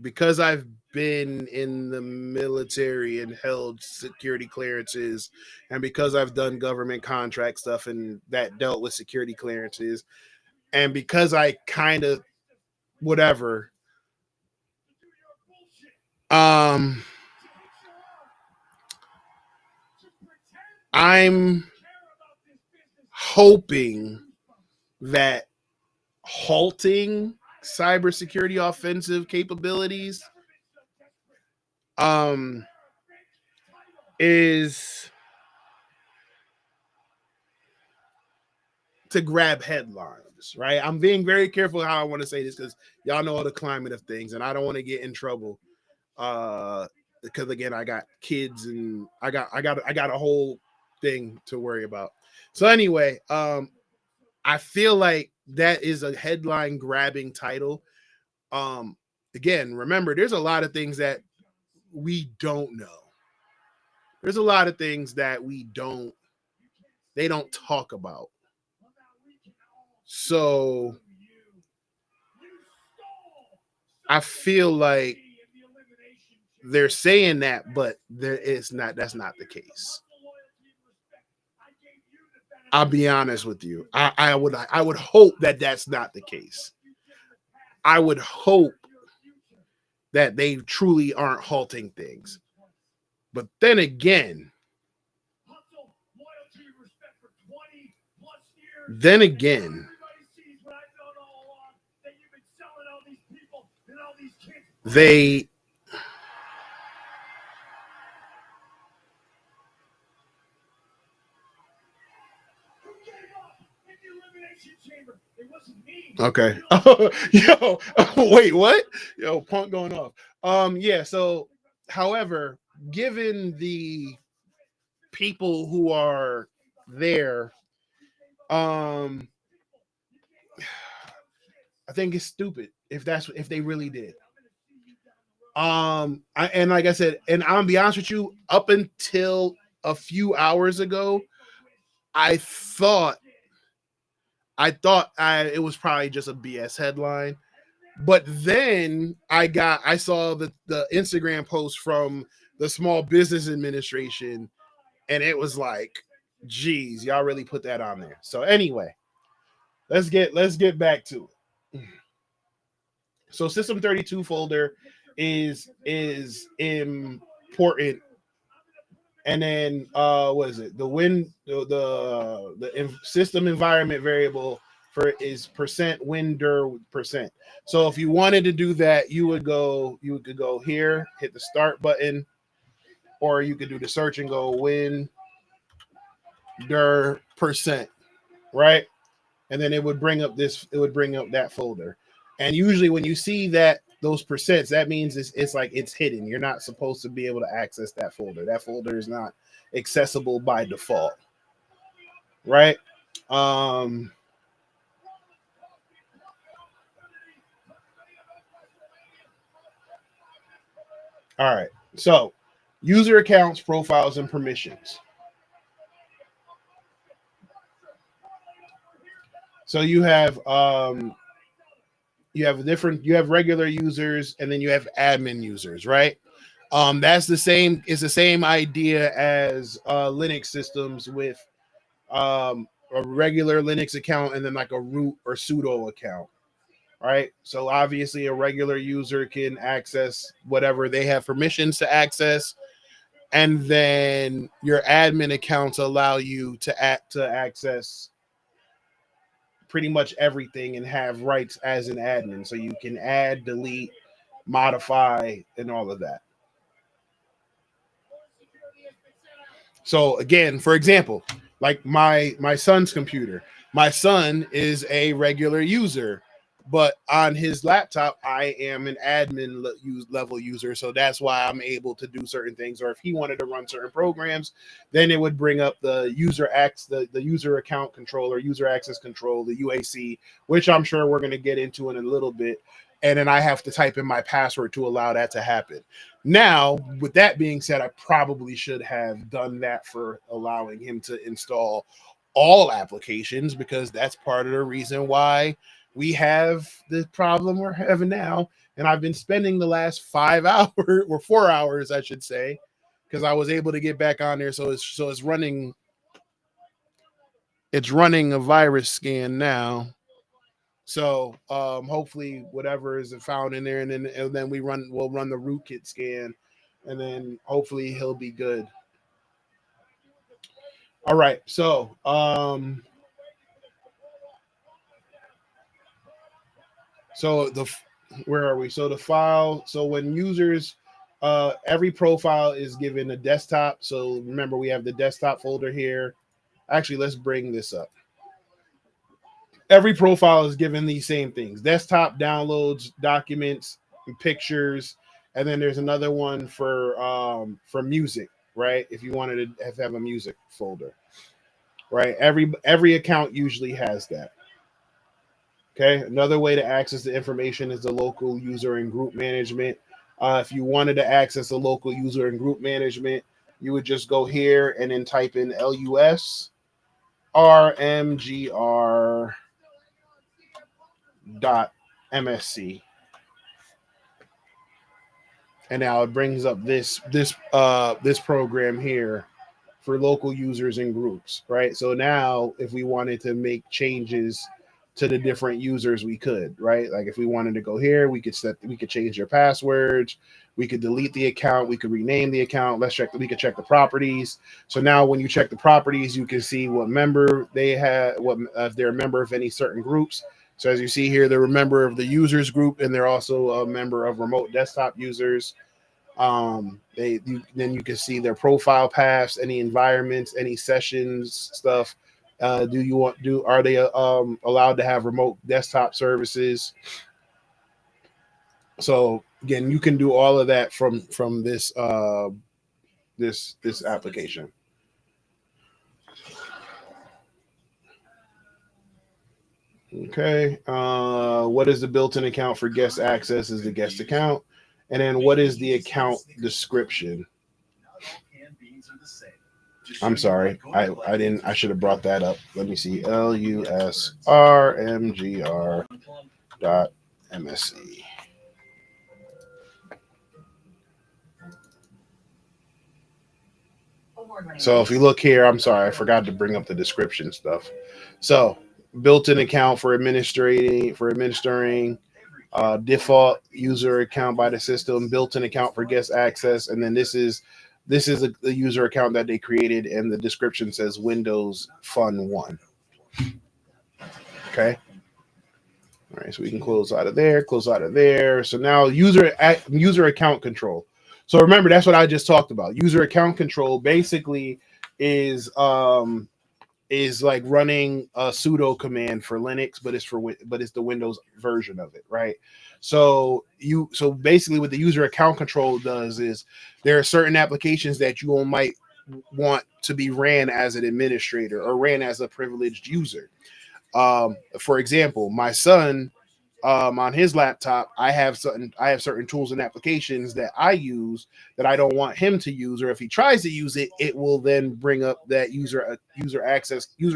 because I've been in the military and held security clearances, and because I've done government contract stuff and that dealt with security clearances, and because I kind of whatever, I'm hoping that halting cybersecurity offensive capabilities is to grab headlines, right? I'm being very careful how I want to say this because y'all know all the climate of things, and I don't want to get in trouble. Because again, I got kids and I got a whole thing to worry about. So anyway, I feel like that is a headline grabbing title. Again, remember, there's a lot of things that we don't know. There's a lot of things that they don't talk about. So I feel like they're saying that, but that's not the case. I'll be honest with you. I would hope that that's not the case. I would hope that they truly aren't halting things. But then again, they okay. Yo, wait, what? Yo, punk going off. Yeah, so however, given the people who are there, I think it's stupid if they really did. And like I said, and I'm gonna be honest with you, up until a few hours ago, I thought it was probably just a BS headline. But then I saw the Instagram post from the Small Business Administration, and it was like, geez, y'all really put that on there. So anyway, let's get back to it. So System 32 folder is important. And then what is it? The system environment variable for is %win_dir%. So if you wanted to do that, you could go here, hit the start button, or you could do the search and go win_dir%, right? And then it would bring up that folder. And usually when you see those percents, that means it's like it's hidden. You're not supposed to be able to access that folder. That folder is not accessible by default, right? All right. So user accounts, profiles, and permissions. So you have regular users, and then you have admin users, right? That's the same. It's the same idea as Linux systems with a regular Linux account and then like a root or sudo account, right? So obviously, a regular user can access whatever they have permissions to access, and then your admin accounts allow you to access pretty much everything and have rights as an admin. So you can add, delete, modify, and all of that. So again, for example, like my son's computer, my son is a regular user, but on his laptop, I am an admin level user. So that's why I'm able to do certain things. Or if he wanted to run certain programs, then it would bring up the the user account controller, user access control, the UAC, which I'm sure we're going to get into in a little bit. And then I have to type in my password to allow that to happen. Now, with that being said, I probably should have done that for allowing him to install all applications, because that's part of the reason why we have the problem we're having now. And I've been spending the last 5 hours or 4 hours, I should say, because I was able to get back on there. So it's running a virus scan now. So hopefully whatever is found in there, and then we'll run the rootkit scan, and then hopefully he'll be good. All right. So where are we? So the file. So when users, every profile is given a desktop. So remember, we have the desktop folder here. Actually, let's bring this up. Every profile is given these same things: desktop, downloads, documents, and pictures. And then there's another one for music, right? If you wanted to have a music folder, right? Every account usually has that. Okay. Another way to access the information is the local user and group management. If you wanted to access the local user and group management, you would just go here and then type in LUS RMGR .msc, and now it brings up this program here for local users and groups, right? So now if we wanted to make changes to the different users, we could, right? Like if we wanted to go here, we could change their passwords, we could delete the account, we could rename the account. We could check the properties. So now when you check the properties, you can see what member they have, what if they're a member of any certain groups. So as you see here, they're a member of the users group, and they're also a member of remote desktop users. Then you can see their profile paths, any environments, any sessions stuff. Are they allowed to have remote desktop services? So again, you can do all of that from this this application. Okay. What is the built-in account for guest access? Is the guest account. And then what is the account description? I'm sorry. I didn't. I should have brought that up. Let me see. LUSRMGR.MSC. So if you look here, I'm sorry, I forgot to bring up the description stuff. So built-in account for administering default user account by the system, built-in account for guest access, and then this is a user account that they created, and the description says Windows Fun 1. Okay. All right, so we can close out of there, close out of there. So now user account control. So remember, that's what I just talked about. User account control basically is like running a sudo command for Linux, but it's the Windows version of it, right? So basically what the user account control does is there are certain applications that you might want to be ran as an administrator or ran as a privileged user. For example, my son, on his laptop, I have certain tools and applications that I use that I don't want him to use, or if he tries to use it, it will then bring up that user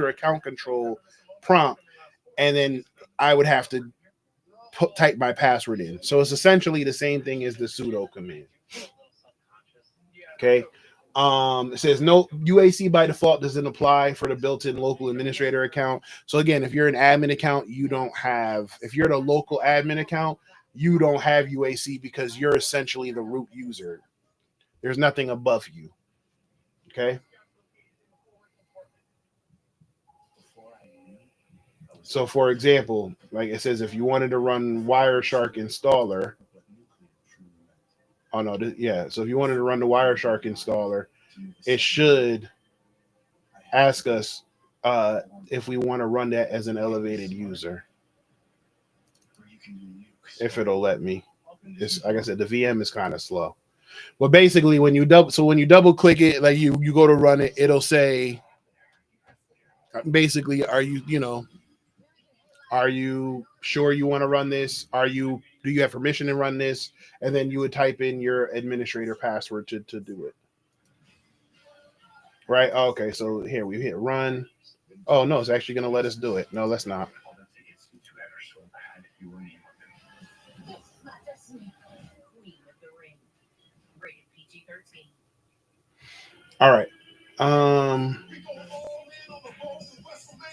account control prompt, and then I would have to type my password in. So it's essentially the same thing as the sudo command. Okay. It says no UAC by default doesn't apply for the built-in local administrator account. So again, if you're an admin account, you don't have. If you're in a local admin account, you don't have UAC because you're essentially the root user. There's nothing above you. Okay. So for example, like it says, if you wanted to run Wireshark installer. Oh no, yeah. So if you wanted to run the Wireshark installer, it should ask us if we want to run that as an elevated user. If it'll let me. It's like I said, the VM is kind of slow. But basically, when you double click it, like you go to run it, it'll say basically, are you sure you want to run this? Do you have permission to run this? And then you would type in your administrator password to do it. Right? Okay, so here we hit run. Oh no, it's actually going to let us do it. No, let's not. All right.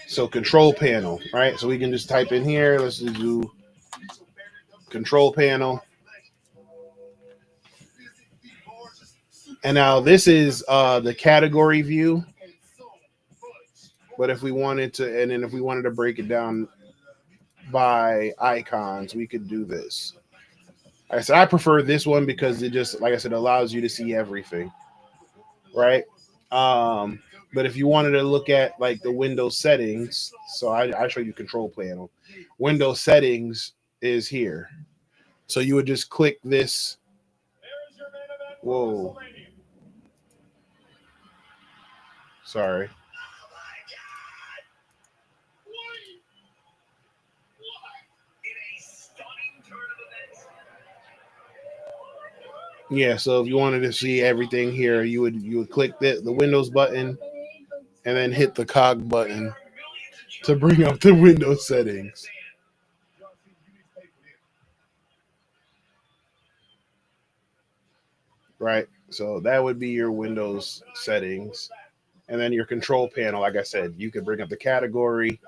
So control panel, right? So we can just type in here. Let's just do control panel. And now this is the category view. But if we wanted to break it down by icons, we could do this. I said I prefer this one because it just, like I said, allows you to see everything, right? But if you wanted to look at like the Windows settings, so I show you control panel. Windows settings is here. So you would just click this. Whoa. Sorry. Yeah, so if you wanted to see everything here, you would click the Windows button and then hit the cog button to bring up the Windows settings. Right? So that would be your Windows settings. And then your control panel, like I said, you could bring up the category.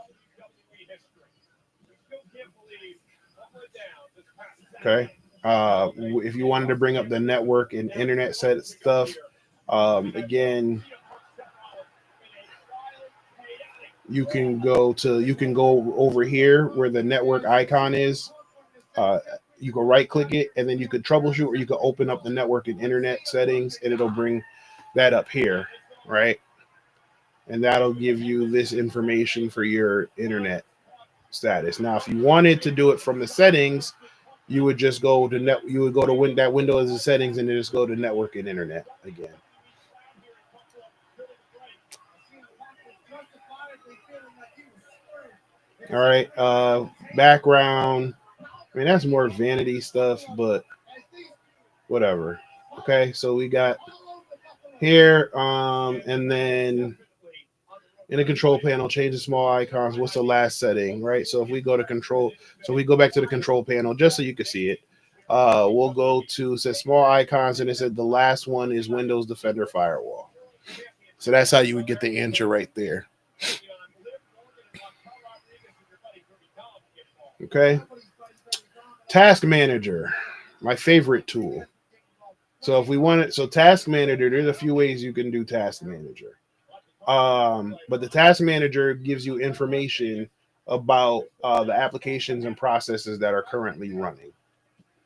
Okay. If you wanted to bring up the network and internet set stuff, again, you can go over here where the network icon is. You can right click it and then you could troubleshoot, or you can open up the network and internet settings and it'll bring that up here, right? And that'll give you this information for your internet status. Now, if you wanted to do it from the settings, you would just go to that window as the settings and then just go to network and internet again. All right. Background. I mean, that's more vanity stuff, but whatever. Okay, so we got here, and then in the control panel, change the small icons. What's the last setting, right? So if we go to control, so we go back to the control panel just so you can see it. We'll go to, it says small icons, and it said the last one is Windows Defender Firewall. So that's how you would get the answer right there. Okay. Task Manager, my favorite tool. So if we want it, so Task Manager, there's a few ways you can do Task Manager. But the Task Manager gives you information about the applications and processes that are currently running,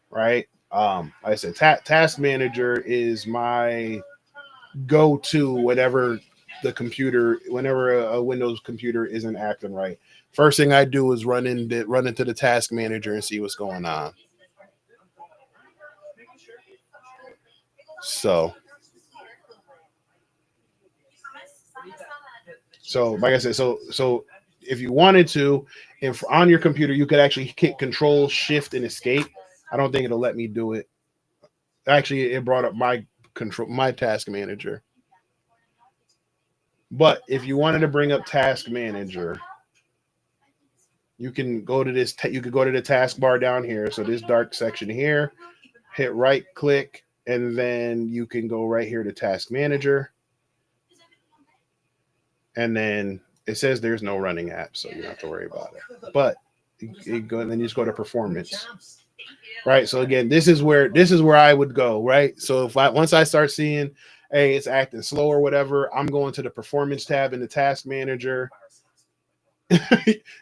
right? Like I said, Task Manager is my go-to whenever whenever a Windows computer isn't acting right. First thing I do is run into the Task Manager and see what's going on. So like I said, so if you wanted to, if on your computer you could actually hit Control Shift and Escape. I don't think it'll let me do it. Actually, it brought up my Task Manager. But if you wanted to bring up Task Manager, you can go to this. You could go to the taskbar down here. So this dark section here, hit right click, and then you can go right here to Task Manager. And then it says there's no running app, so you don't have to worry about it. But you go, and then you just go to Performance. Right. So again, this is where I would go. Right. So if once I start seeing, hey, it's acting slow or whatever, I'm going to the Performance tab in the Task Manager.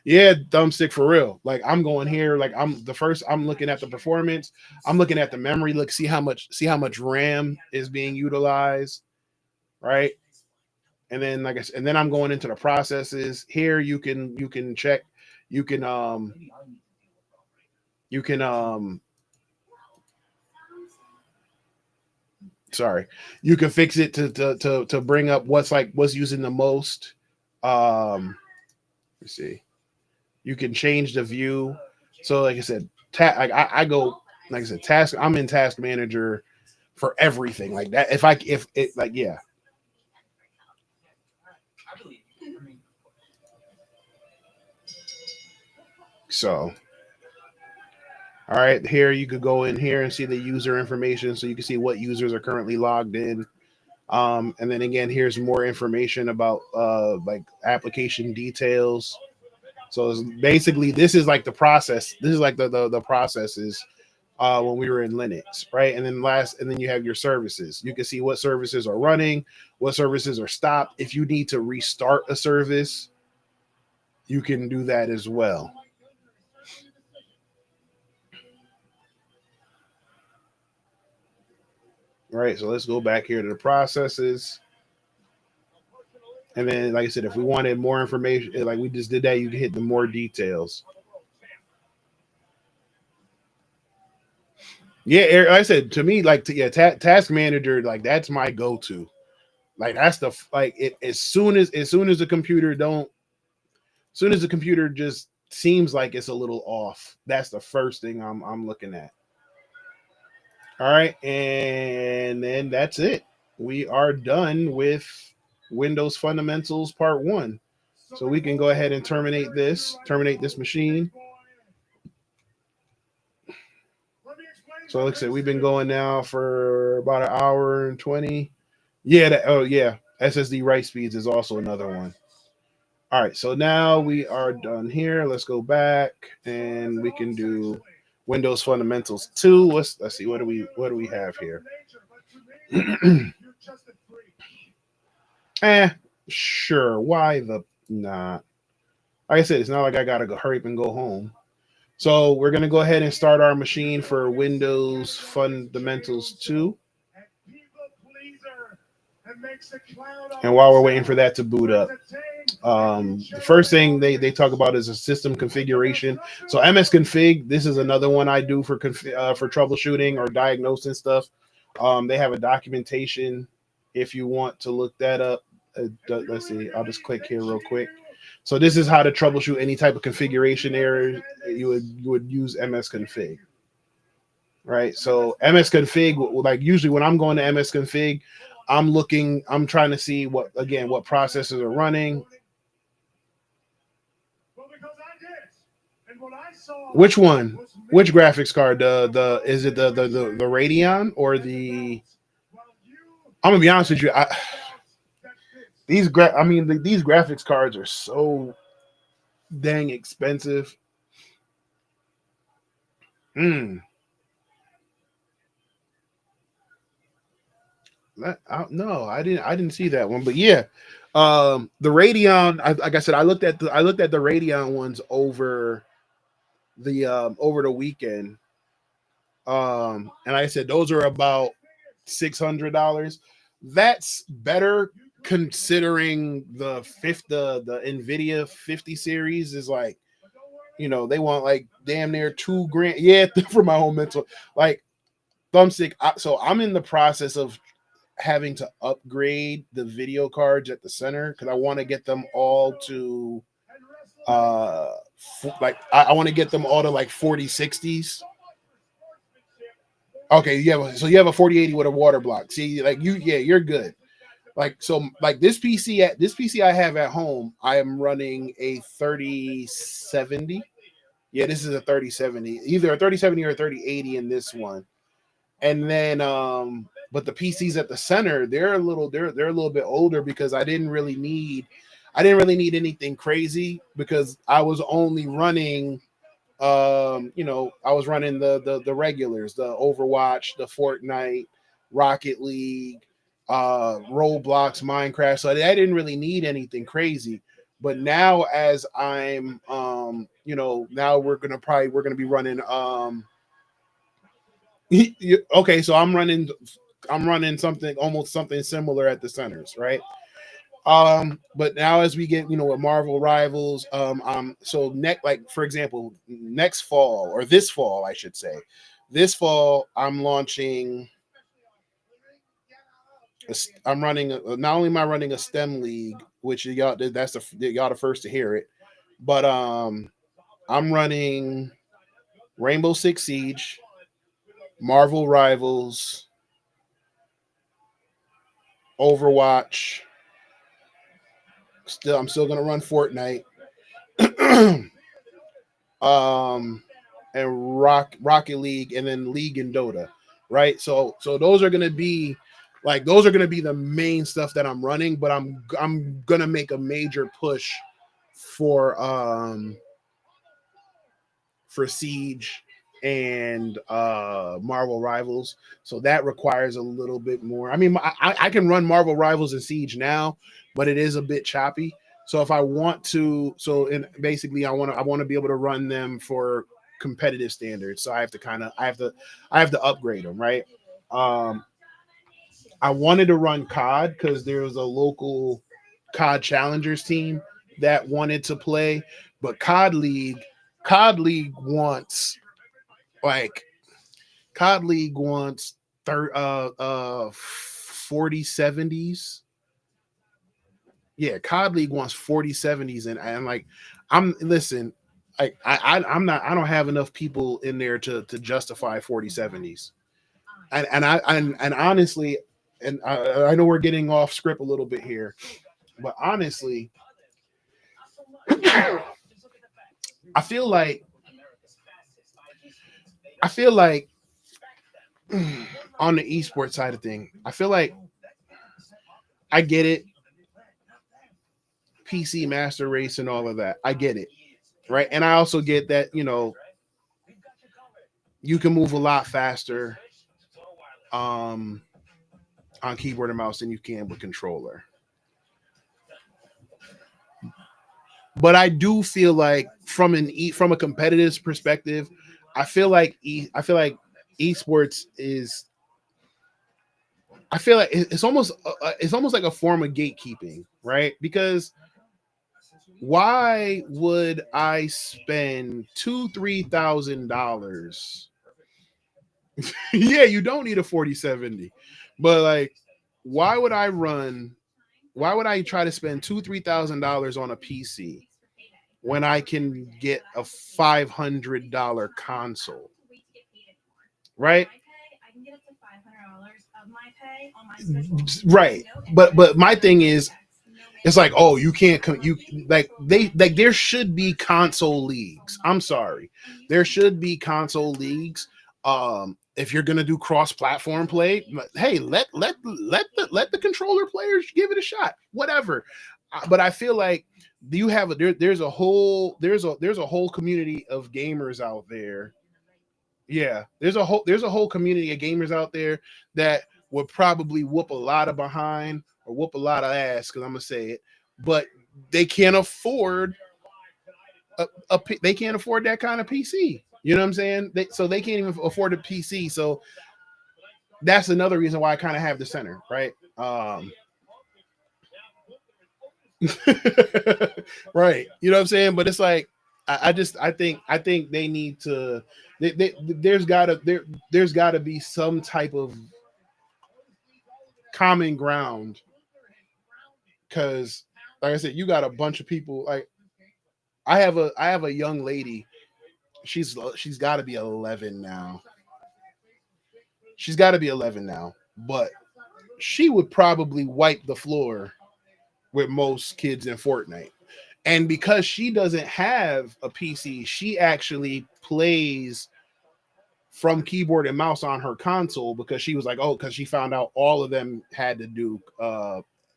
Yeah, thumbstick for real. Like I'm going here. Like I'm looking at the performance. I'm looking at the memory. Look, see how much RAM is being utilized. Right. And then like I said, and then I'm going into the processes. Here you can check. You can you can fix it to bring up what's using the most. Let's see. You can change the view. So like I said, I go, like I said, task. I'm in Task Manager for everything like that. If it like, yeah. So, all right, here you could go in here and see the user information, so you can see what users are currently logged in. And then again, here's more information about like application details. So it's basically, this is like the process. This is like the processes when we were in Linux, right? And then you have your services. You can see what services are running, what services are stopped. If you need to restart a service, you can do that as well. All right, so let's go back here to the processes. And then, like I said, if we wanted more information, like we just did that, you can hit the more details. Yeah, like I said, to me, like, Task Manager, like that's my go-to. Like that's as soon as the computer just seems like it's a little off, that's the first thing I'm looking at. All right, and then that's it. We are done with Windows Fundamentals Part 1. So we can go ahead and terminate this machine. So like I said, we've been going now for about an hour and 20. Yeah, SSD write speeds is also another one. All right, so now we are done here. Let's go back and we can do Windows Fundamentals 2. Let's see, what do we have here? Sure. Why the not? Like I said, it's not like I gotta go hurry up and go home. So we're gonna go ahead and start our machine for Windows Fundamentals 2. And while we're waiting for that to boot up, the first thing they talk about is a system configuration. So MS-config, this is another one I do for troubleshooting or diagnosing stuff. They have a documentation if you want to look that up. Let's see. I'll just click here real quick. So this is how to troubleshoot any type of configuration error. You would use MS-config. Right. So MS-config, like usually when I'm going to MS-config, I'm trying to see what processes are running. Which one? Which graphics card? Is it the Radeon or the? I'm gonna be honest with you. These graphics cards are so dang expensive. Mm. No, I didn't see that one, but yeah, the Radeon. Like I said, I looked at the Radeon ones over the weekend. And like I said, those are about $600. That's better considering the Nvidia 50 series is like, they want like damn near 2 grand. Yeah, for my home mental, like thumbstick. So I'm in the process of having to upgrade the video cards at the center because I want to get them all to like I want to get them all to like 4060s. Okay, you have a 4080 with a water block. See, like you're good. Like so, like this PC I have at home, I am running a 3070. Yeah, this is a 3070, either a 3070 or a 3080 in this one. And then but the PCs at the center, they're a little bit older because I didn't really need anything crazy because I was only running I was running the regulars, the Overwatch, the Fortnite, Rocket League, Roblox, Minecraft. So I didn't really need anything crazy. But now as I'm now we're gonna be running okay, so I'm running something almost something similar at the centers, right? But now as we get, with Marvel Rivals, so next, like for example, next fall or this fall, I should say, this fall I'm launching. I'm running. Not only am I running a STEM league, which y'all the first to hear it, but I'm running Rainbow Six Siege, Marvel Rivals, Overwatch. I'm still gonna run Fortnite. And Rocket League, and then League and Dota, right? So those are gonna be the main stuff that I'm running, but I'm gonna make a major push for Siege and Marvel Rivals. So that requires a little bit more. I mean, I can run Marvel Rivals and Siege now, but it is a bit choppy. So if I want to, basically I want to be able to run them for competitive standards. So I have to upgrade them, right? Um, I wanted to run COD because there was a local COD Challengers team that wanted to play, but COD League wants like COD League wants 4070s. Yeah, COD League wants 4070s, and like I'm listen, like I'm not I don't have enough people in there to justify 4070s. And honestly, and I know we're getting off script a little bit here, but honestly, I feel like I feel like on the esports side of thing, I feel like I get it, PC master race and all of that. I get it, right? And I also get that you can move a lot faster um, on keyboard and mouse than you can with controller. But I do feel like from a competitive perspective, I feel like esports is I feel like it's almost like a form of gatekeeping, right? Because why would I spend $2,000-3,000? Yeah, you don't need a 4070, but like, why would I run? Why would I try to spend $2,000-3,000 on a PC when I can get a $500 console, right? Right, but my thing is, it's like, oh, you can't you like there should be console leagues. I'm sorry, there should be console leagues. If you're gonna do cross-platform play, hey, let the controller players give it a shot, whatever. But I feel like there's a whole community of gamers out there Yeah, there's a whole community of gamers out there that would probably whoop a lot of behind or whoop a lot of ass, because I'm gonna say it, but they can't afford they can't afford that kind of PC. You know what I'm saying? So they can't even afford a PC. So that's another reason why I kind of have the center, right? Right. You know what I'm saying? But it's like I think they need to. There's gotta be some type of common ground, because, like I said, you got a bunch of people. Like I have a young lady. She's got to be 11 now. She's got to be 11 now, but she would probably wipe the floor with most kids in Fortnite. And because she doesn't have a PC, she actually plays from keyboard and mouse on her console, because she was like, oh, because she found out all of them had to do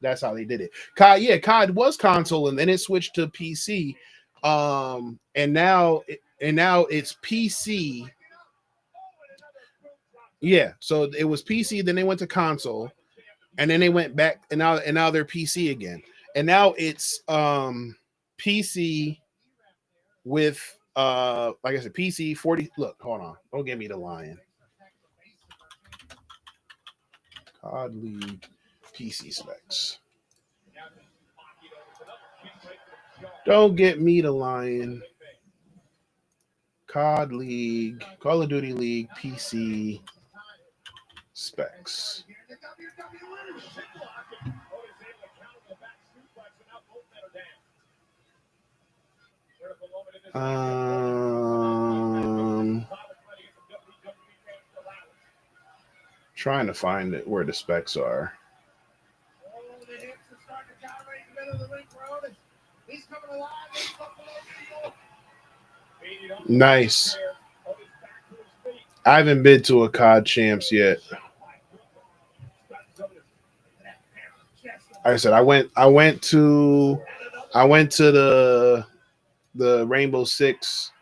that's how they did it. COD was console, and then it switched to PC. And now it's PC. Yeah, so it was PC, then they went to console, and then they went back, and now they're PC again. And now it's PC with like I said, PC 40. Look, hold on. Don't get me the lion. COD League PC specs. Don't get me the lion. COD League, Call of Duty League PC specs. Um, Trying to find it where the specs are. Nice. I haven't been to a COD champs yet. Like I said, I went to the Rainbow Six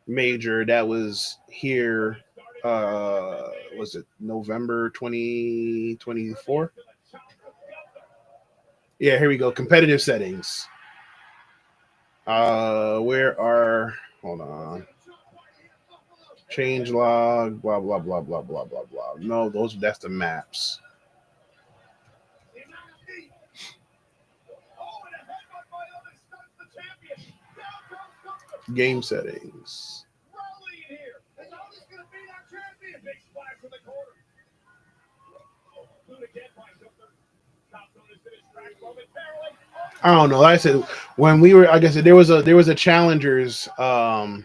major that was here. Was it November 2024? Yeah, here we go. Competitive settings. Where are? Hold on. Change log. Blah blah blah blah blah blah blah. No, that's the maps. Game settings. I don't know. Like I said, when we were, like I said, there was a challengers. I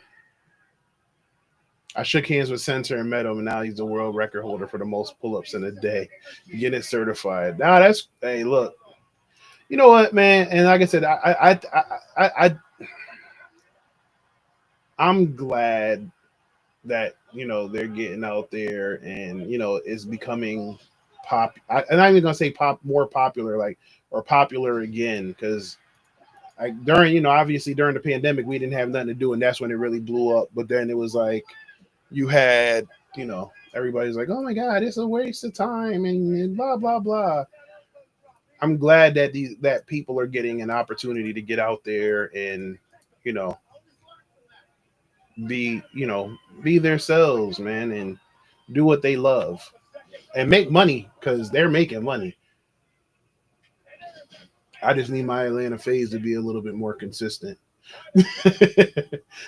shook hands with Sensor and met him, and now he's the world record holder for the most pull-ups in a day. Getting it certified. Now that's, hey, look, you know what, man? And like I said, I'm glad that they're getting out there, and it's becoming I'm not even gonna say more popular, like, or popular again, because like during obviously during the pandemic we didn't have nothing to do, and that's when it really blew up. But then it was like you had everybody's like, oh my god, it's a waste of time, and blah blah blah. I'm glad that that people are getting an opportunity to get out there and you know be be themselves, man, and do what they love and make money, because they're making money. I just need my Atlanta phase to be a little bit more consistent.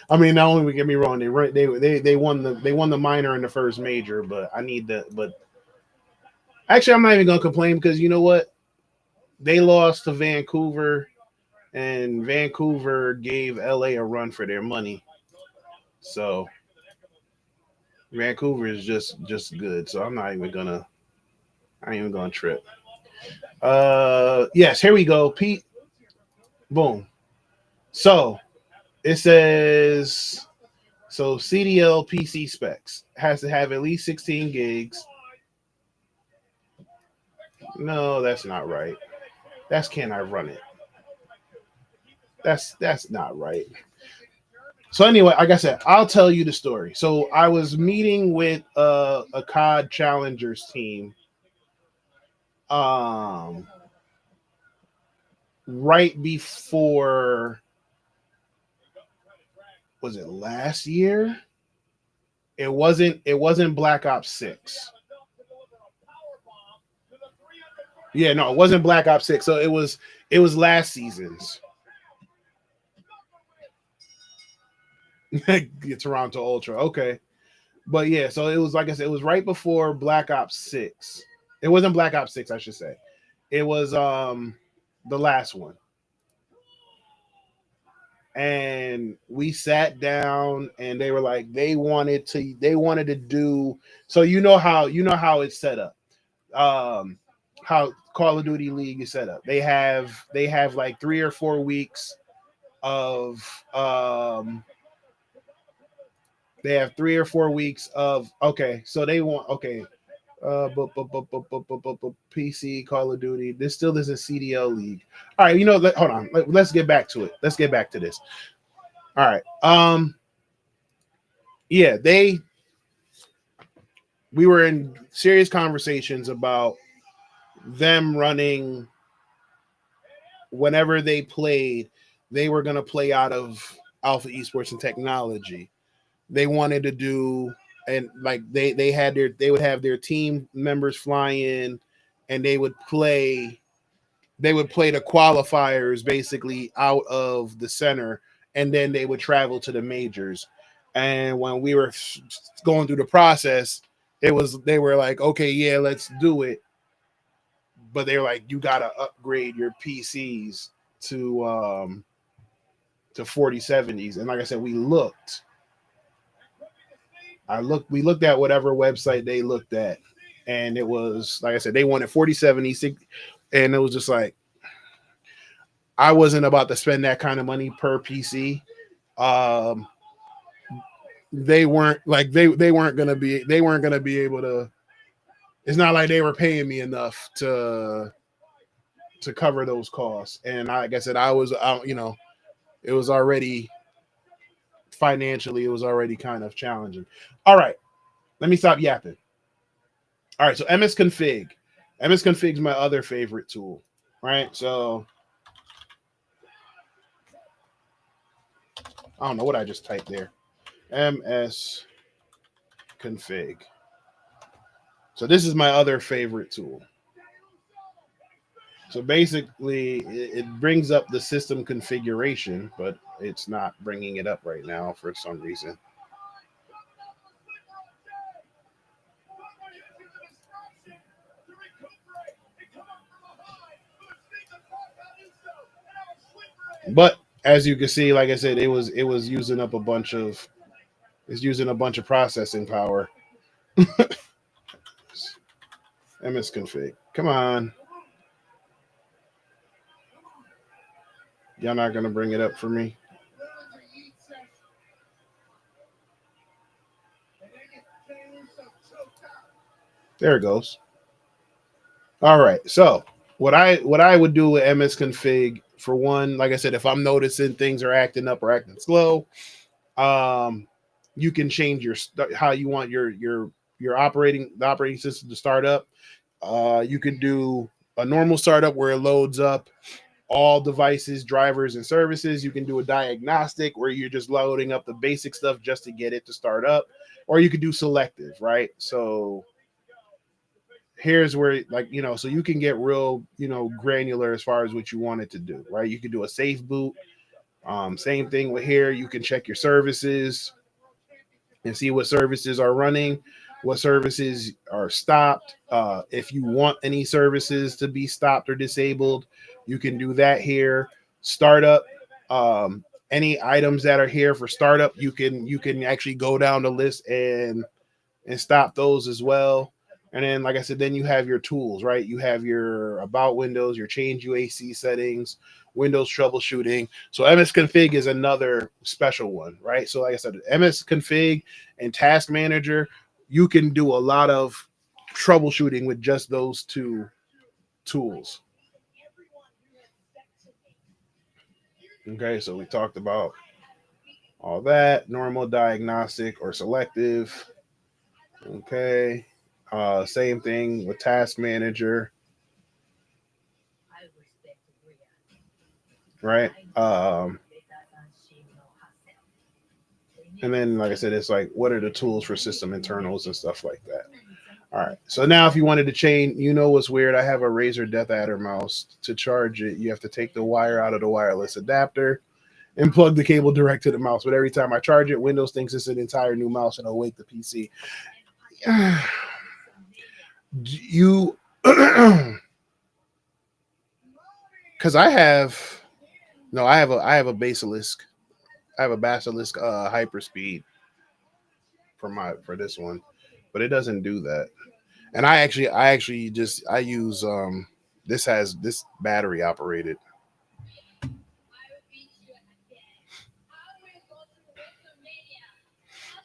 I mean, not only get me wrong, they won the minor in the first major, but I need the but actually I'm not even gonna complain, because you know what, they lost to Vancouver, and Vancouver gave LA a run for their money. So Vancouver is just good. So I ain't even gonna trip. Yes, here we go. Pete, boom. So it says, so CDL PC specs has to have at least 16 gigs. No, that's not right. That's, can I run it? That's not right. So anyway, like I said, I'll tell you the story. So I was meeting with a COD Challengers team um right before, was it last year? It wasn't Black Ops 6. Yeah, no, it wasn't Black Ops 6. So it was last season's Toronto Ultra. Okay. But yeah, so it was, like I said, it was right before Black Ops 6. It wasn't Black Ops 6, I should say. It was the last one. And we sat down and they were like they wanted to do, so you know how it's set up. How Call of Duty League is set up. They have like 3 or 4 weeks of they have 3 or 4 weeks of, okay, so they want, okay, PC Call of Duty. This still isn't CDL League. All right, hold on. Let's get back to it. Let's get back to this. All right. Yeah, we were in serious conversations about them running, whenever they played, they were gonna play out of Alpha Esports and Technology. They wanted to do, and like they would have their team members fly in, and they would play the qualifiers basically out of the center, and then they would travel to the majors. And when we were going through the process, they were like, okay, yeah, let's do it. But they were like, you gotta upgrade your PCs to 4070s. And like I said, we looked at whatever website they looked at, and it was, like I said, they wanted 4070s, and it was just like, I wasn't about to spend that kind of money per PC. Um, they weren't like they weren't gonna be able to. It's not like they were paying me enough to cover those costs. And like I said, it was already, financially, it was already kind of challenging. All right, let me stop yapping. All right, so MS Config. MS Config is my other favorite tool. Right, so I don't know what I just typed there. MS Config. So this is my other favorite tool. So basically, it brings up the system configuration, but it's not bringing it up right now for some reason. But as you can see, like I said, it was using up a bunch of it's using a bunch of processing power. MS config. Come on. Y'all not gonna bring it up for me. There it goes. All right. So what I would do with MS config, for one, like I said, if I'm noticing things are acting up or acting slow, um, you can change how you want your operating system to start up. You can do a normal startup where it loads up all devices, drivers, and services. You can do a diagnostic where you're just loading up the basic stuff just to get it to start up, or you could do selective, right? So here's where, like, so you can get real, granular as far as what you want it to do, right? You can do a safe boot. Same thing with here. You can check your services and see what services are running, what services are stopped. If you want any services to be stopped or disabled, you can do that here. Startup, any items that are here for startup, you can actually go down the list and stop those as well. And then, like I said, then you have your tools, right? You have your about Windows, your change UAC settings, Windows troubleshooting. So MS Config is another special one, right? So like I said, MS Config and Task Manager, you can do a lot of troubleshooting with just those two tools. Okay, so we talked about all that, normal, diagnostic, or selective. Okay. Same thing with task manager, right? And then, like I said, it's like, what are the tools for system internals and stuff like that. All right. So now, if you wanted to chain, you know what's weird? I have a Razer Death Adder mouse. To charge it, you have to take the wire out of the wireless adapter and plug the cable direct to the mouse. But every time I charge it, Windows thinks it's an entire new mouse and it'll wake the PC. You, because I have no, I have a Basilisk. I have a Basilisk Hyperspeed for this one, but it doesn't do that. And I actually just I use this has this battery operated.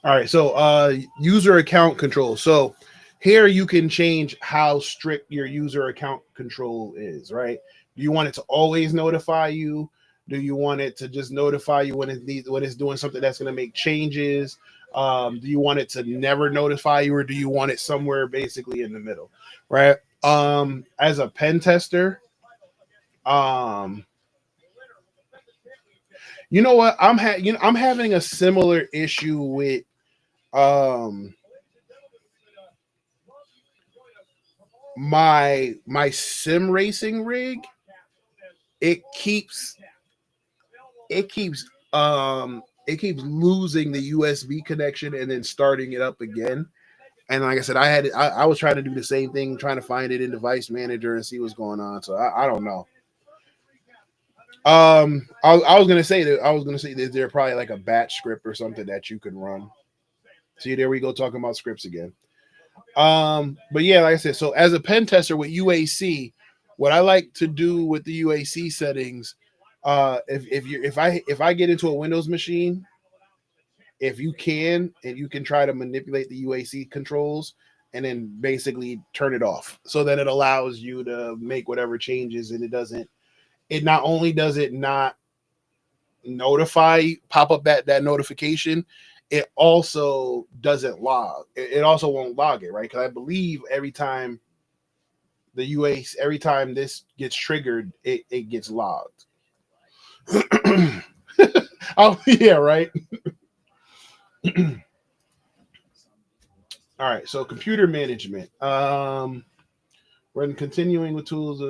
All right, so user account control. So here you can change how strict your user account control is, right? Do you want it to always notify you? Do you want it to just notify you when it needs when it's doing something that's going to make changes? Do you want it to never notify you, or do you want it somewhere basically in the middle, right? As a pen tester, um, you know what? I'm having a similar issue with um my sim racing rig. It keeps it keeps it keeps losing the USB connection and then starting it up again. And like I said, I was trying to do the same thing, trying to find it in device manager and see what's going on. So I don't know. I was gonna say that there's probably like a batch script or something that you can run. See, there we go talking about scripts again. But yeah, like I said, so as a pen tester with UAC, what I like to do with the UAC settings, if I get into a Windows machine, if you can and you can try to manipulate the UAC controls and then basically turn it off, so that it allows you to make whatever changes, and it not only does it not pop up that notification, it also doesn't log. It also won't log it, right? Because I believe every time this gets triggered, it gets logged. Oh yeah, right. All right, so computer management. We're continuing with tools.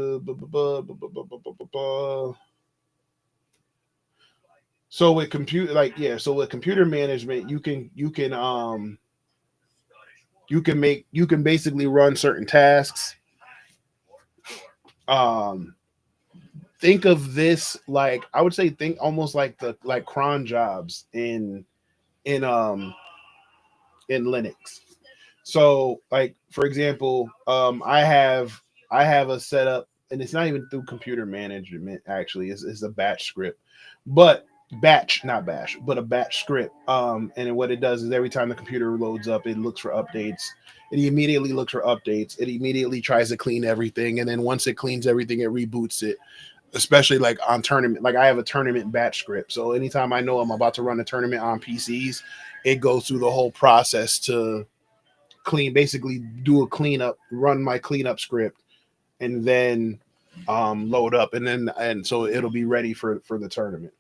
So with computer management, you can basically run certain tasks. Um, think of this like, I would say, think almost like the like cron jobs in in Linux. So like, for example, I have a setup, and it's not even through computer management. Actually, it's a batch script, but batch, not bash, but a batch script. And then what it does is every time the computer loads up, it looks for updates. It immediately looks for updates. It immediately tries to clean everything, and then once it cleans everything, it reboots it. Especially like on tournament, like I have a tournament batch script. So anytime I know I'm about to run a tournament on PCs, it goes through the whole process to basically do a cleanup, run my cleanup script, and then load up, and so it'll be ready for the tournament.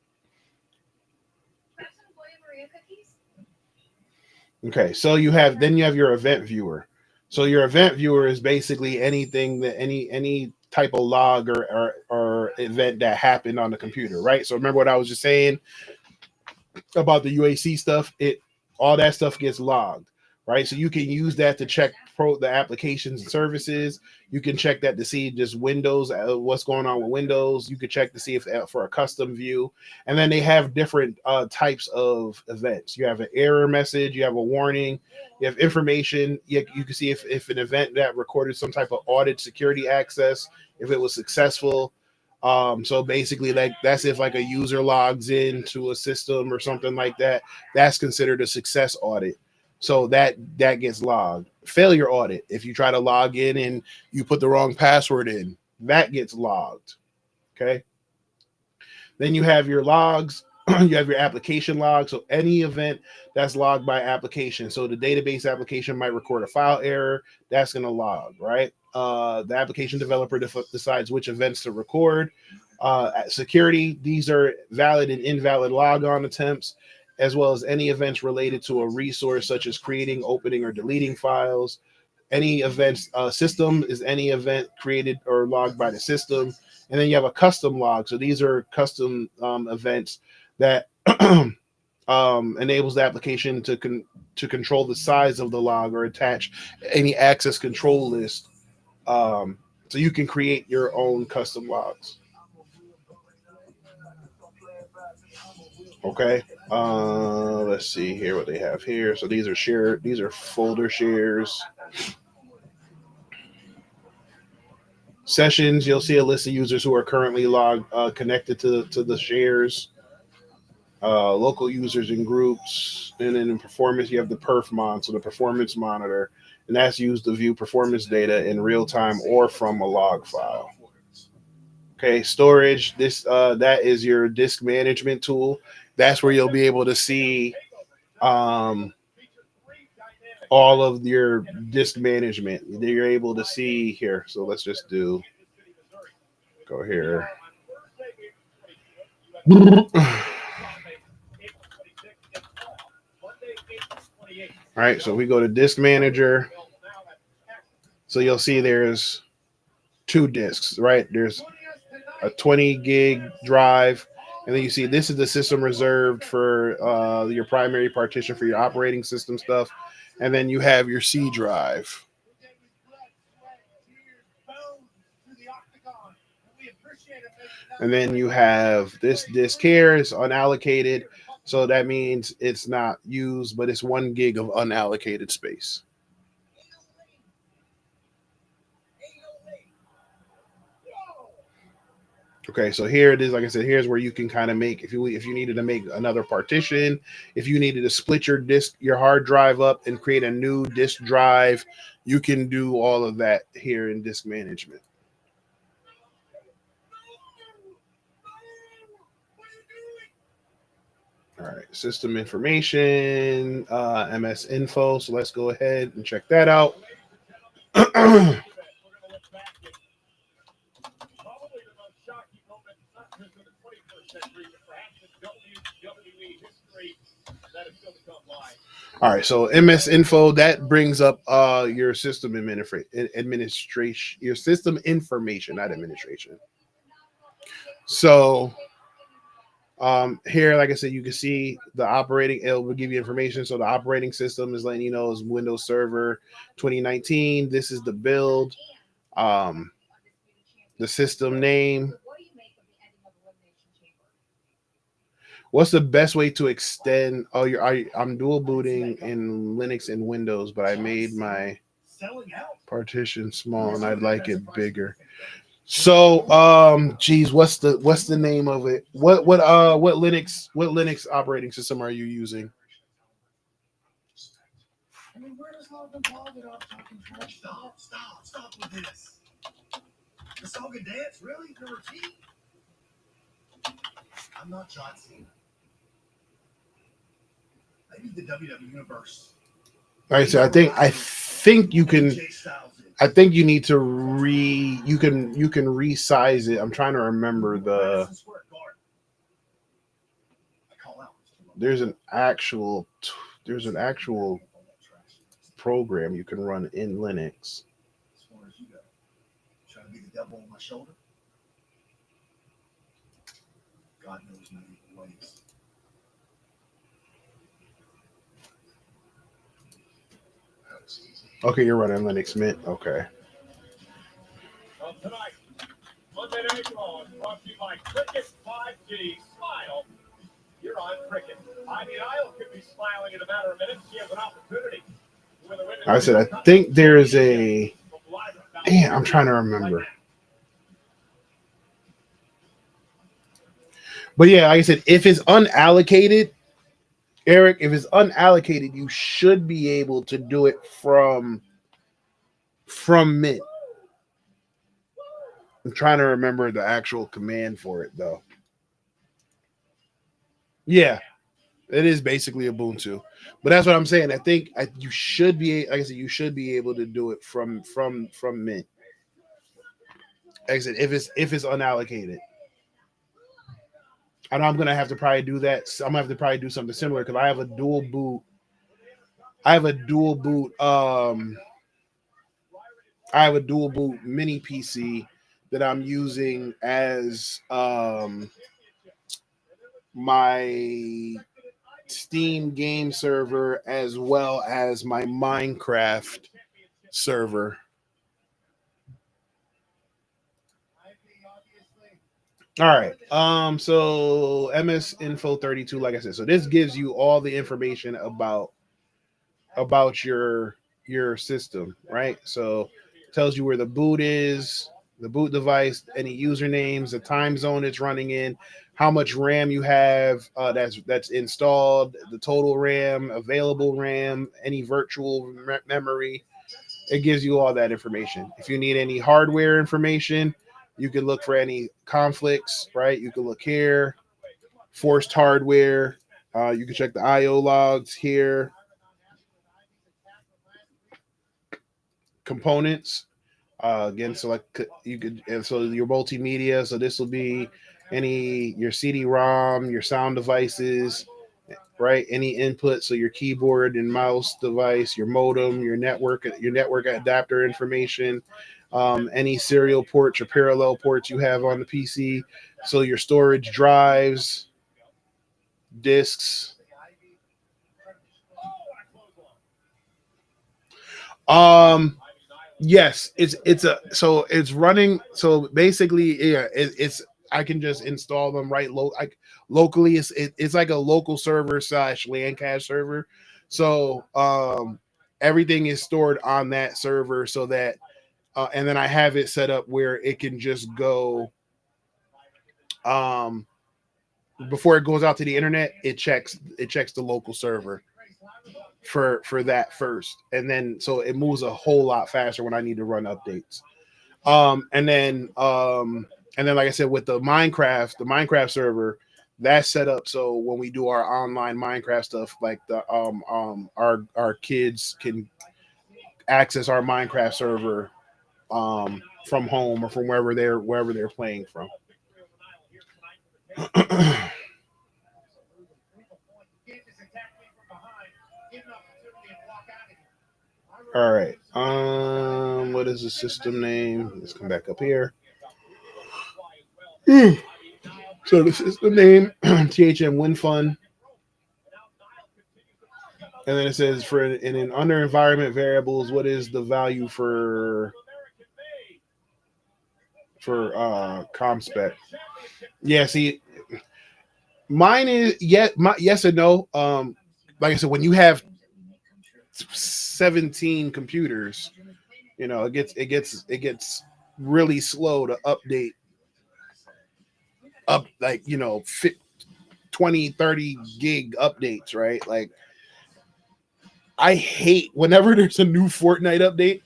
Okay, so you have your event viewer. So your event viewer is basically anything that any type of log or event that happened on the computer, right? So remember what I was just saying about the UAC stuff? It All that stuff gets logged, right? So you can use that to check the applications and services. You can check that to see just Windows, what's going on with Windows. You can check to see if for a custom view, and then they have different types of events. You have an error message, you have a warning, you have information. You can see if an event that recorded some type of audit security access, if it was successful. So basically, like that's if like a user logs into a system or something like that. That's considered a success audit. So that gets logged. Failure audit. If you try to log in and you put the wrong password in, that gets logged. Okay. Then you have your logs. You have your application log. So any event that's logged by application. So the database application might record a file error. That's going to log, right? The application developer decides which events to record. At security, these are valid and invalid logon attempts, as well as any events related to a resource, such as creating, opening, or deleting files. Any events system is any event created or logged by the system. And then you have a custom log. So these are custom events that enables the application to control the size of the log or attach any access control list. So you can create your own custom logs. Okay. Let's see here what they have here. So these are shared. These are folder shares. Sessions. You'll see a list of users who are currently logged connected to the shares. Local users and groups, and then in performance you have the perfmon, so the performance monitor, and that's used to view performance data in real time or from a log file. Okay, storage, this that is your disk management tool. That's where you'll be able to see all of your disk management. You're able to see here. So let's just go here. All right, so we go to disk manager. So you'll see there's 2 disks, right? There's a 20 gig drive, and then you see this is the system reserved for your primary partition for your operating system stuff, and then you have your C drive. And then you have this disk here is unallocated. So that means it's not used, but it's 1 gig of unallocated space. Okay, so here it is. Like I said, here's where you can kind of make, if you needed to make another partition, if you needed to split your hard drive up and create a new disk drive, you can do all of that here in disk management. All right, system information, MS info. So let's go ahead and check that out. All right, so MS info, that brings up your system administration, your system information, not administration. So here, like I said, you can see the operating, it will give you information. So the operating system is letting you know is Windows Server 2019. This is the build, the system name. What's the best way to extend? Oh, I'm dual booting in Linux and Windows, but I made my partition small and I'd like it bigger. So, geez, what's the name of it? What Linux operating system are you using? I mean, where does love involved without talking trash? Stop with this. The song and dance, really? The routine? I'm not John Cena. Maybe the WWE universe. All right, so I think you can. I think you need to you can resize it. I'm trying to remember there's an actual program you can run in Linux. As far as you go, trying to be the devil on my shoulder. God knows my evil ways. Okay, you're running Linux Mint. Okay. Tonight, Monday Night Raw is brought to you by Cricket 5G. Smile. You're on Cricket. Ivy Isle could be smiling in a matter of minutes. She has an opportunity. I said, I think there's a. Man, I'm trying to remember. But yeah, like I said, if it's unallocated, Eric, if it's unallocated, you should be able to do it from Mint. I'm trying to remember the actual command for it, though. Yeah, it is basically Ubuntu, but that's what I'm saying. You should be, like I said, you should be able to do it from Mint. Like I said, if it's unallocated, I know I'm gonna have to probably do that. I'm gonna have to probably do something similar because I have a dual boot. I have a dual boot. I have a dual boot mini PC that I'm using as my Steam game server as well as my Minecraft server. All right. So MS Info 32, like I said, so this gives you all the information about your system, right? So it tells you where the boot is, the boot device, any usernames, the time zone it's running in, how much RAM you have that's installed, the total RAM, available RAM, any virtual memory. It gives you all that information. If you need any hardware information, you can look for any conflicts, right? You can look here, forced hardware. You can check the IO logs here, components. Again, select you could, and so your multimedia. So this will be any your CD-ROM, your sound devices, right? Any input, so your keyboard and mouse device, your modem, your network adapter information, any serial ports or parallel ports you have on the PC. So your storage drives, disks. Um, yes, it's running. So basically, yeah, it's I can just install them locally. It's like a local server slash LAN cache server. So everything is stored on that server so that and then I have it set up where it can just go um before it goes out to the internet. It checks the local server for that first, and then so it moves a whole lot faster when I need to run updates. Um, and then um, and then like I said, with the Minecraft server, that's set up so when we do our online Minecraft stuff, like our kids can access our Minecraft server from home or from wherever they're playing from. All right. What is the system name? Let's come back up here. So the system name THM WinFun, and then it says in under environment variables, what is the value for ComSpec? Yeah, see, mine is yes and no. Like I said, when you have 17 computers, it gets really slow to update up, like 20, 30 gig updates, right? Like I hate whenever there's a new Fortnite update.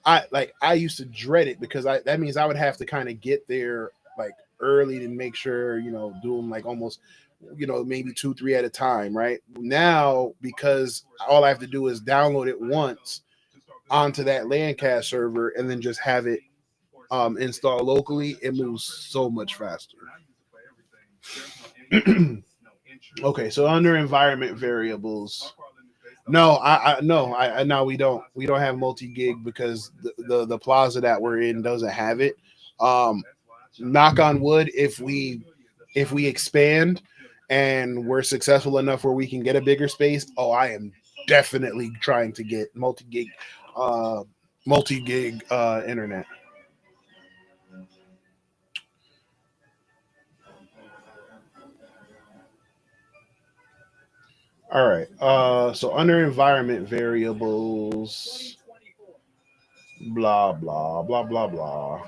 I used to dread it because that means I would have to kind of get there like early to make sure, do them like almost, maybe two, three at a time, right? Now, because all I have to do is download it once onto that LANcast server and then just have it install locally, it moves so much faster. Okay, so under environment variables, no, no, we don't have multi gig because the plaza that we're in doesn't have it. Um, Knock on wood, if we expand and we're successful enough where we can get a bigger space, oh, I am definitely trying to get uh, multi gig internet. All right. So under environment variables, blah blah blah blah blah.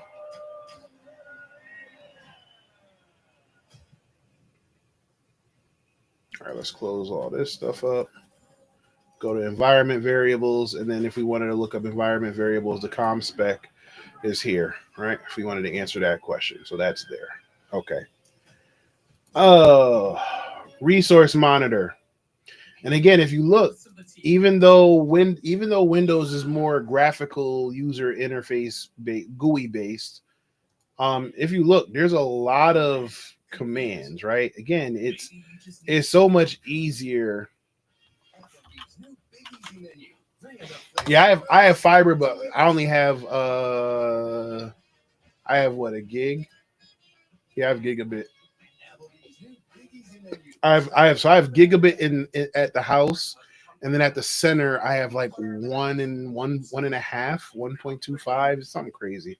All right, let's close all this stuff up. Go to environment variables, and then if we wanted to look up environment variables, the com spec is here, right? If we wanted to answer that question, so that's there. Okay. Oh, Resource monitor. And again, if you look, even though Windows is more graphical user interface GUI based, if you look, there's a lot of commands, right? Again, it's so much easier. Yeah, I have fiber, but I only have I have what, a gig? Yeah, I have gigabit. I have gigabit in at the house, and then at the center I have like one and a half, 1.25, something crazy.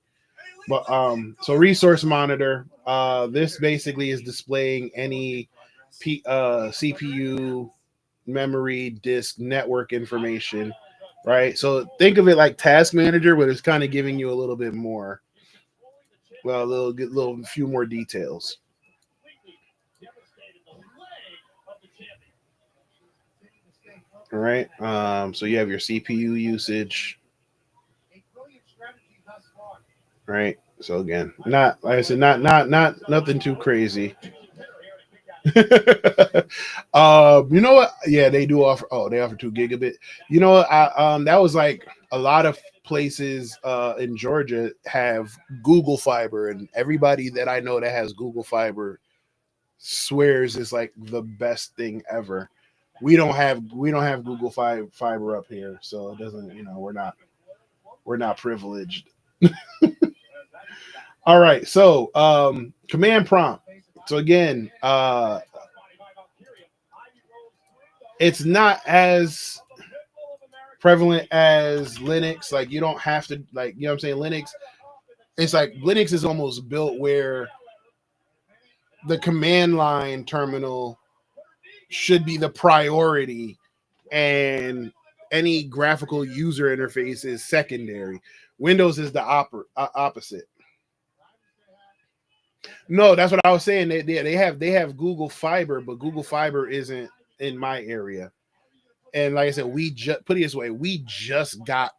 But so resource monitor. This basically is displaying any CPU, memory, disk, network information, right? So think of it like task manager, but it's kind of giving you a little bit more, well, little few more details. All right. So you have your CPU usage, right? So again, not like I said, not nothing too crazy. You know what? Yeah, they do offer. Oh, they offer 2 gigabit. You know what? That was like a lot of places in Georgia have Google Fiber, and everybody that I know that has Google Fiber swears it's like the best thing ever. We don't have Google Fiber up here, so it doesn't. We're not privileged. All right, so command prompt. So again, it's not as prevalent as Linux. Like you don't have to, like, you know what I'm saying. Linux, it's like Linux is almost built where the command line terminal should be the priority, and any graphical user interface is secondary. Windows is the opposite. No, that's what I was saying. They have Google Fiber, but Google Fiber isn't in my area. And like I said, we just put it this way, we just got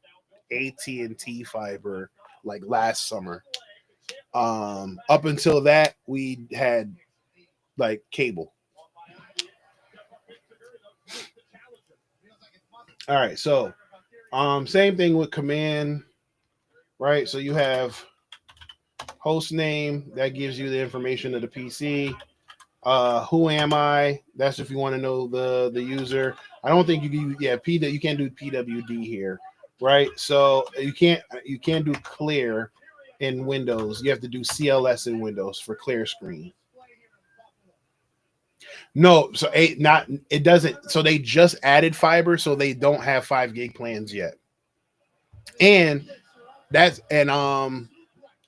AT&T fiber like last summer. Up until that, we had like cable. All right, so same thing with command, right? So you have host name that gives you the information of the PC. Who am I? That's if you want to know the user. I don't think you can. Yeah, you can't do PWD here, right? So you can't do clear in Windows. You have to do CLS in Windows for clear screen. No, so not it doesn't. So they just added fiber, so they don't have 5 gig plans yet. And that's and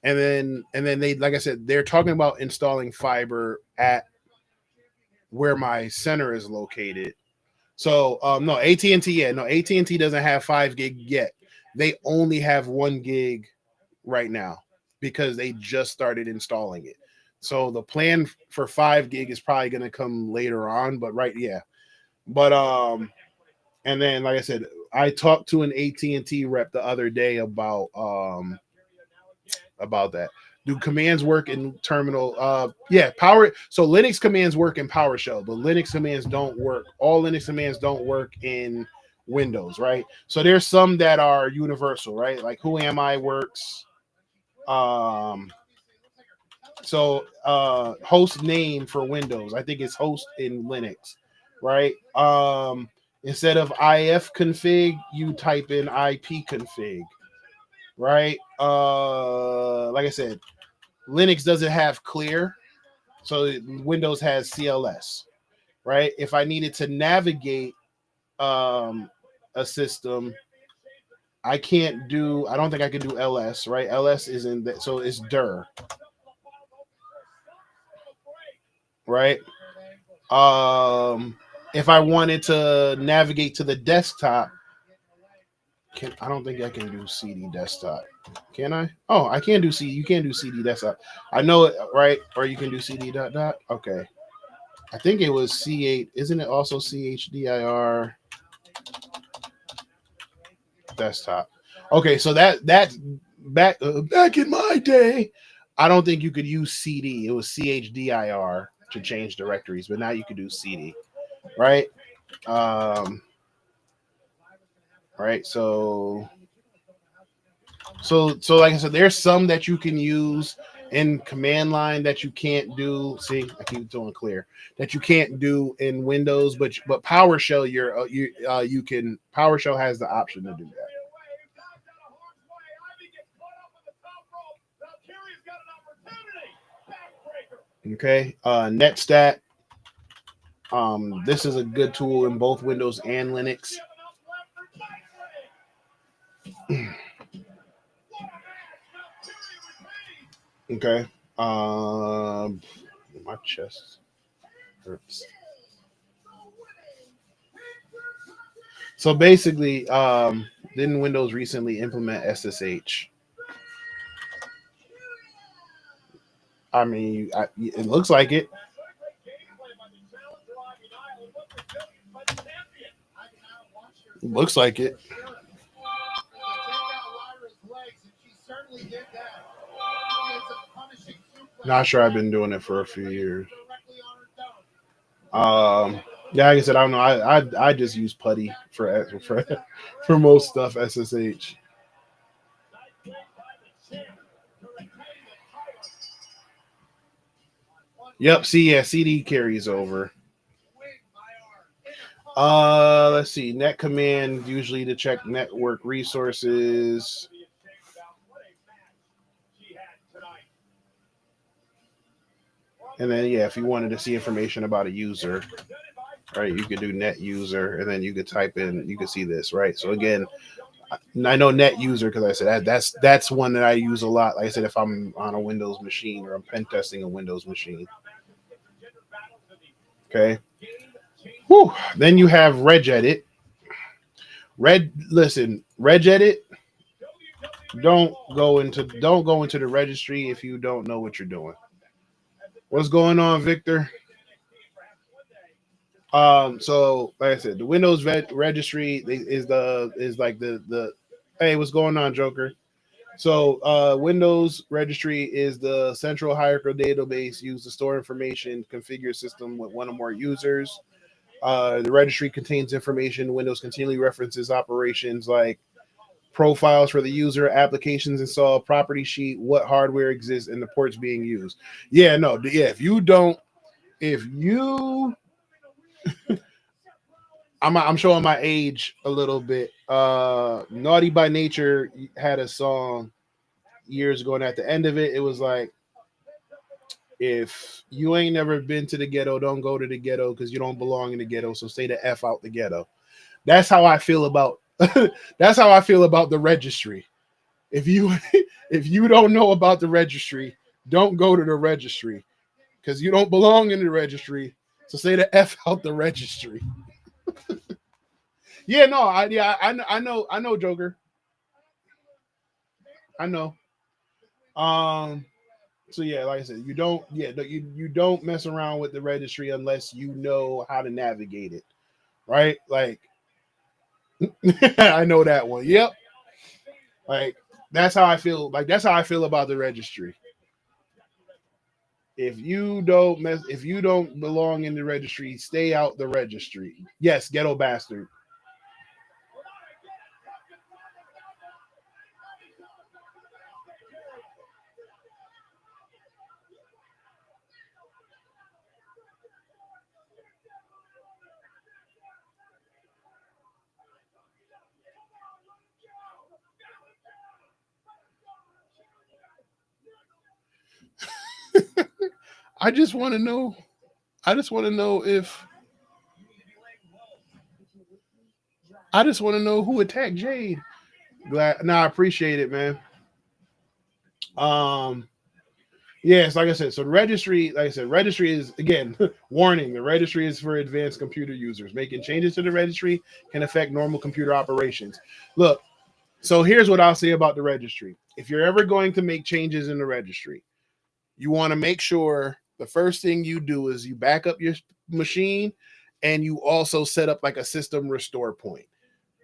then they, like I said, they're talking about installing fiber at where my center is located. So no, AT&T, yeah, no, AT&T doesn't have 5 gig yet. They only have 1 gig right now because they just started installing it. So the plan for 5 gig is probably going to come later on, but right, yeah. But and then like I said, I talked to an AT&T rep the other day about that. Do commands work in terminal? Yeah, power. So Linux commands work in PowerShell, but Linux commands don't work. All Linux commands don't work in Windows, right? So there's some that are universal, right? Like who am I works. Um, so host name for Windows, I think it's host in Linux, right? Instead of if config, you type in IP config, right? Like I said, Linux doesn't have clear, so Windows has CLS, right? If I needed to navigate a system, I can't do. I don't think I can do LS, right? LS is in that, so it's dir, right? If I wanted to navigate to the desktop, I don't think I can do CD desktop. Can I? Oh, I can do CD. You can do CD desktop. I know it, right? Or you can do CD dot dot. Okay. I think it was C8. Isn't it also CHDIR desktop? Okay, so that's back in my day. I don't think you could use CD. It was CHDIR. to change directories, but now you can do CD, right? Right. So like I said, there's some that you can use in command line that you can't do. See, I keep doing clear that you can't do in Windows, but PowerShell, you can. PowerShell has the option to do that. Okay, NetStat. This is a good tool in both Windows and Linux. Okay. My chest hurts. So basically, didn't Windows recently implement SSH? I mean, it looks like it. Looks like it. Not sure. I've been doing it for a few years. Yeah, like I said, I don't know. I just use Putty for most stuff. SSH. Yep. See, yeah, CD carries over. Let's see. Net command usually to check network resources. And then yeah, if you wanted to see information about a user, right, you could do net user, and then you could type in. You could see this, right? So again, I know net user because I said that's one that I use a lot. Like I said, if I'm on a Windows machine or I'm pen testing a Windows machine. Okay. Whew. Then you have regedit. Regedit. Don't go into the registry if you don't know what you're doing. What's going on, Victor? So like I said, the Windows registry is like the hey, what's going on, Joker? So Windows registry is the central hierarchical database used to store information, configure a system with one or more users. The registry contains information. Windows continually references operations like profiles for the user, applications installed, property sheet, what hardware exists, and the ports being used. Yeah, no, yeah. If you, I'm showing my age a little bit. Naughty by Nature had a song years ago, and at the end of it, it was like, if you ain't never been to the ghetto, don't go to the ghetto because you don't belong in the ghetto. So stay the F out the ghetto. That's how I feel about that's how I feel about the registry. If you don't know about the registry, don't go to the registry because you don't belong in the registry. So say the F out the registry. Yeah, no, I know, Joker. I know. So yeah, like I said, you don't mess around with the registry unless you know how to navigate it, right? Like I know that one. Yep. Like that's how I feel. Like that's how I feel about the registry. If you don't belong in the registry, stay out the registry. Yes, ghetto bastard. I just want to know. I just want to know if. I just want to know who attacked Jade. Glad. I appreciate it, man. Um. Yes, like I said, so the registry, like I said, registry is again warning. The registry is for advanced computer users. Making changes to the registry can affect normal computer operations. Look, so here's what I'll say about the registry. If you're ever going to make changes in the registry, you want to make sure the first thing you do is you back up your machine and you also set up like a system restore point.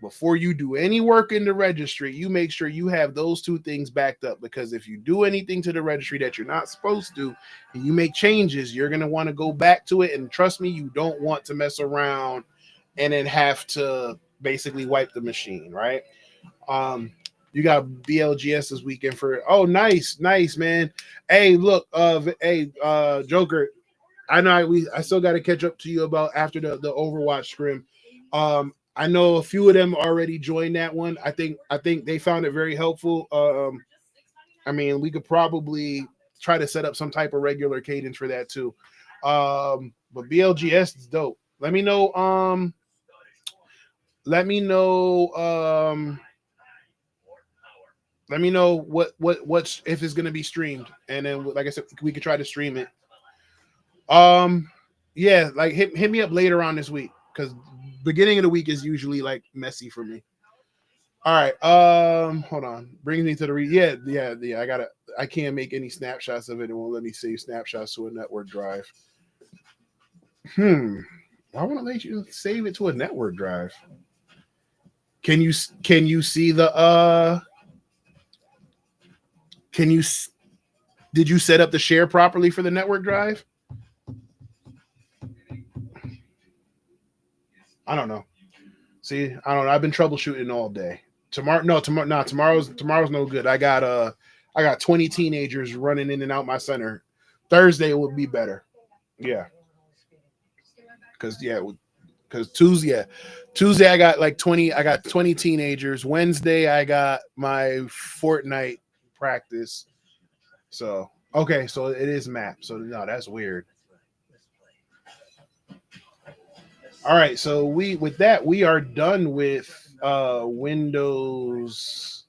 before you do any work in the registry, you make sure you have those two things backed up, because if you do anything to the registry that you're not supposed to and you make changes, you're going to want to go back to it. And trust me, you don't want to mess around and then have to basically wipe the machine, right? You got BLGS this weekend for, oh, nice, man. Hey, look, Joker, I know I still got to catch up to you about after the Overwatch scrim. I know a few of them already joined that one. I think they found it very helpful. I mean, we could probably try to set up some type of regular cadence for that too. But BLGS is dope. Let me know. Let me know. Let me know what's if it's gonna be streamed, and then like I said, we could try to stream it. Yeah, like hit me up later on this week, because beginning of the week is usually like messy for me. All right. Hold on. Brings me to the yeah. I can't make any snapshots of it. It won't let me save snapshots to a network drive. I want to let you save it to a network drive. Can you see the did you set up the share properly for the network drive? I don't know. See, I don't know. I've been troubleshooting all day. Tomorrow's no good. I got 20 teenagers running in and out my center. Thursday will be better. Yeah. Because Tuesday I got like 20. I got 20 teenagers. Wednesday I got my Fortnite practice. So okay, so it is map. So no, that's weird. All right, so we are done with Windows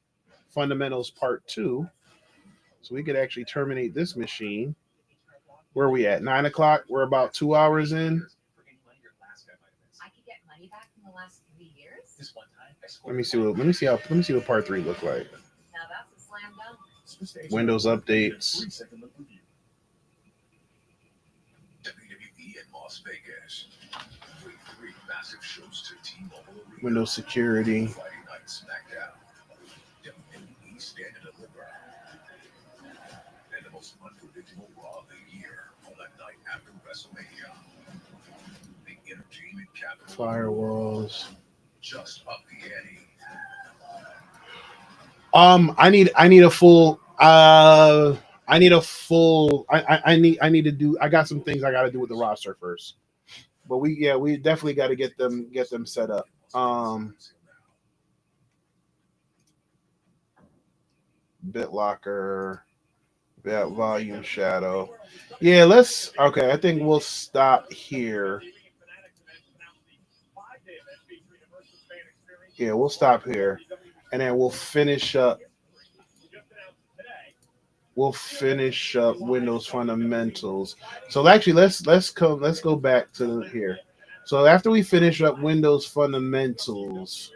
Fundamentals Part 2. So we could actually terminate this machine. Where are we at? 9 o'clock. We're about 2 hours in. Let me see what Part 3 look like. Windows updates. Windows security. Firewalls. I need a full I need to do, I got some things I got to do with the roster first. But we definitely got to get them set up. BitLocker, volume shadow. Yeah, okay, I think we'll stop here. Yeah, we'll stop here. And then we'll finish up Windows Fundamentals. So actually let's go back to here. So after we finish up Windows Fundamentals,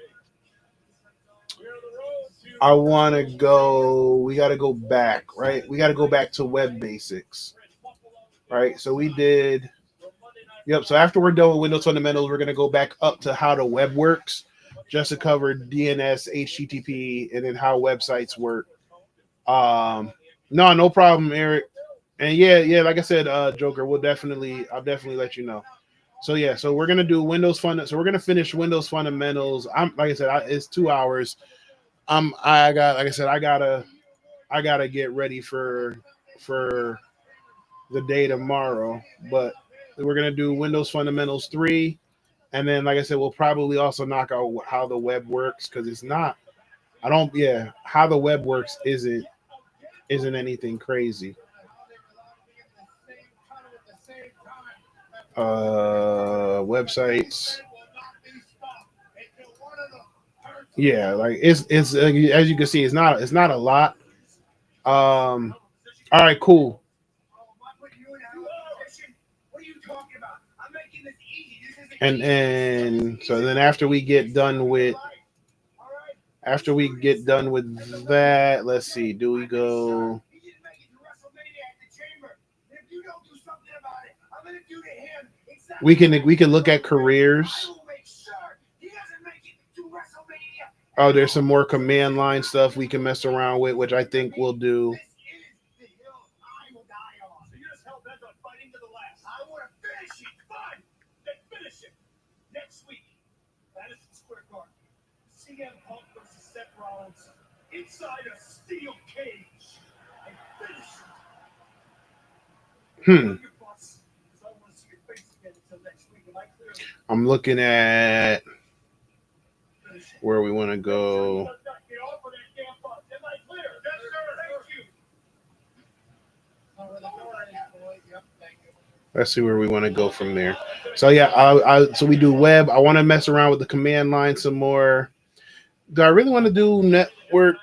I want to go, we got to go back, right? We got to go back to web basics, right? So we did, yep. So after we're done with Windows Fundamentals, we're going to go back up to how the web works, just to cover DNS, HTTP, and then how websites work. No problem, Eric. And yeah, like I said, Joker, I'll definitely let you know. So yeah, so we're gonna do Windows Fund. So we're gonna finish Windows Fundamentals. Like I said, it's 2 hours. I gotta get ready for the day tomorrow. But we're gonna do Windows Fundamentals 3, and then like I said, we'll probably also knock out how the web works, because it's not. How the web works isn't anything crazy. Websites. Yeah, like it's as you can see, it's not a lot. All right, cool. And so then after we get done with that, let's see, do we go? We can look at careers. Oh, there's some more command line stuff we can mess around with, which I think we'll do. Hmm. I'm looking at where we want to go. Let's see where we want to go from there. So yeah, so we do web. I want to mess around with the command line some more. Do I really want to do networking?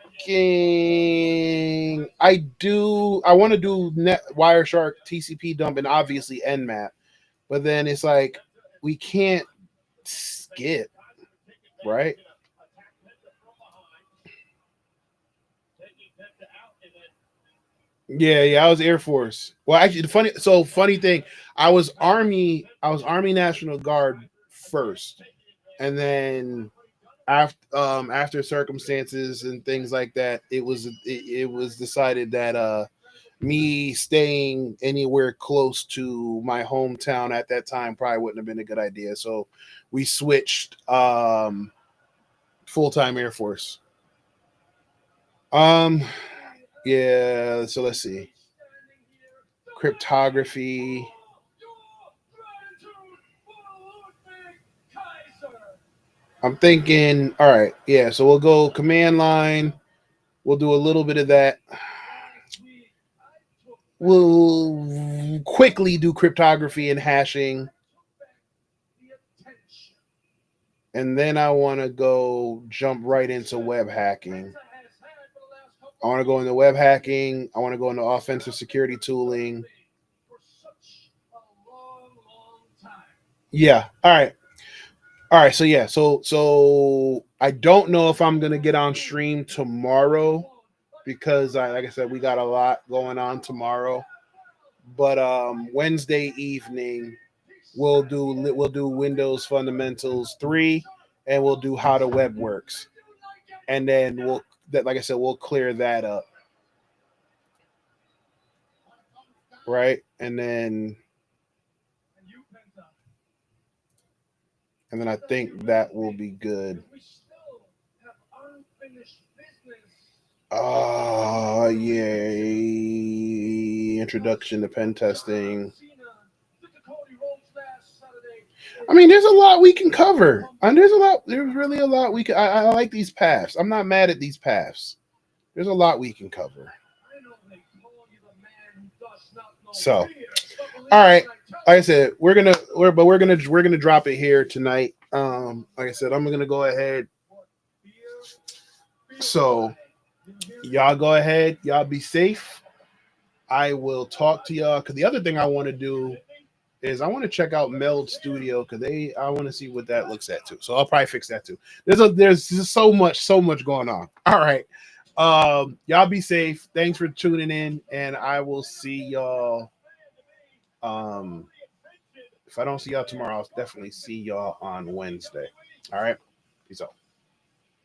I do. I want to do net Wireshark, TCP dump, and obviously Nmap. But then it's like we can't skip, right? Yeah, I was Air Force. Well, actually, funny thing, I was Army National Guard first, and then after circumstances and things like that, it was decided that me staying anywhere close to my hometown at that time probably wouldn't have been a good idea. So we switched full time Air Force. Um, yeah. So let's see, cryptography. I'm thinking, all right, yeah. So we'll go command line. We'll do a little bit of that. We'll quickly do cryptography and hashing. And then I want to go jump right into web hacking. I want to go into web hacking. I want to go into offensive security tooling. Yeah. All right. All right. So yeah. So I don't know if I'm gonna get on stream tomorrow because like I said, we got a lot going on tomorrow. But Wednesday evening we'll do Windows Fundamentals 3, and we'll do how the web works, and then like I said, we'll clear that up, right? And then I think that will be good. Oh, yay. Introduction to pen testing. I mean, there's a lot we can cover. And there's really a lot we can. I like these paths. I'm not mad at these paths. There's a lot we can cover. So, all right. Like I said, we're gonna drop it here tonight. Like I said, I'm gonna go ahead. So, y'all go ahead. Y'all be safe. I will talk to y'all. Cause the other thing I want to do is I want to check out Meld Studio because I want to see what that looks at too. So I'll probably fix that too. There's just so much going on. All right. Y'all be safe. Thanks for tuning in, and I will see y'all. If I don't see y'all tomorrow, I'll definitely see y'all on Wednesday. All right. Peace out.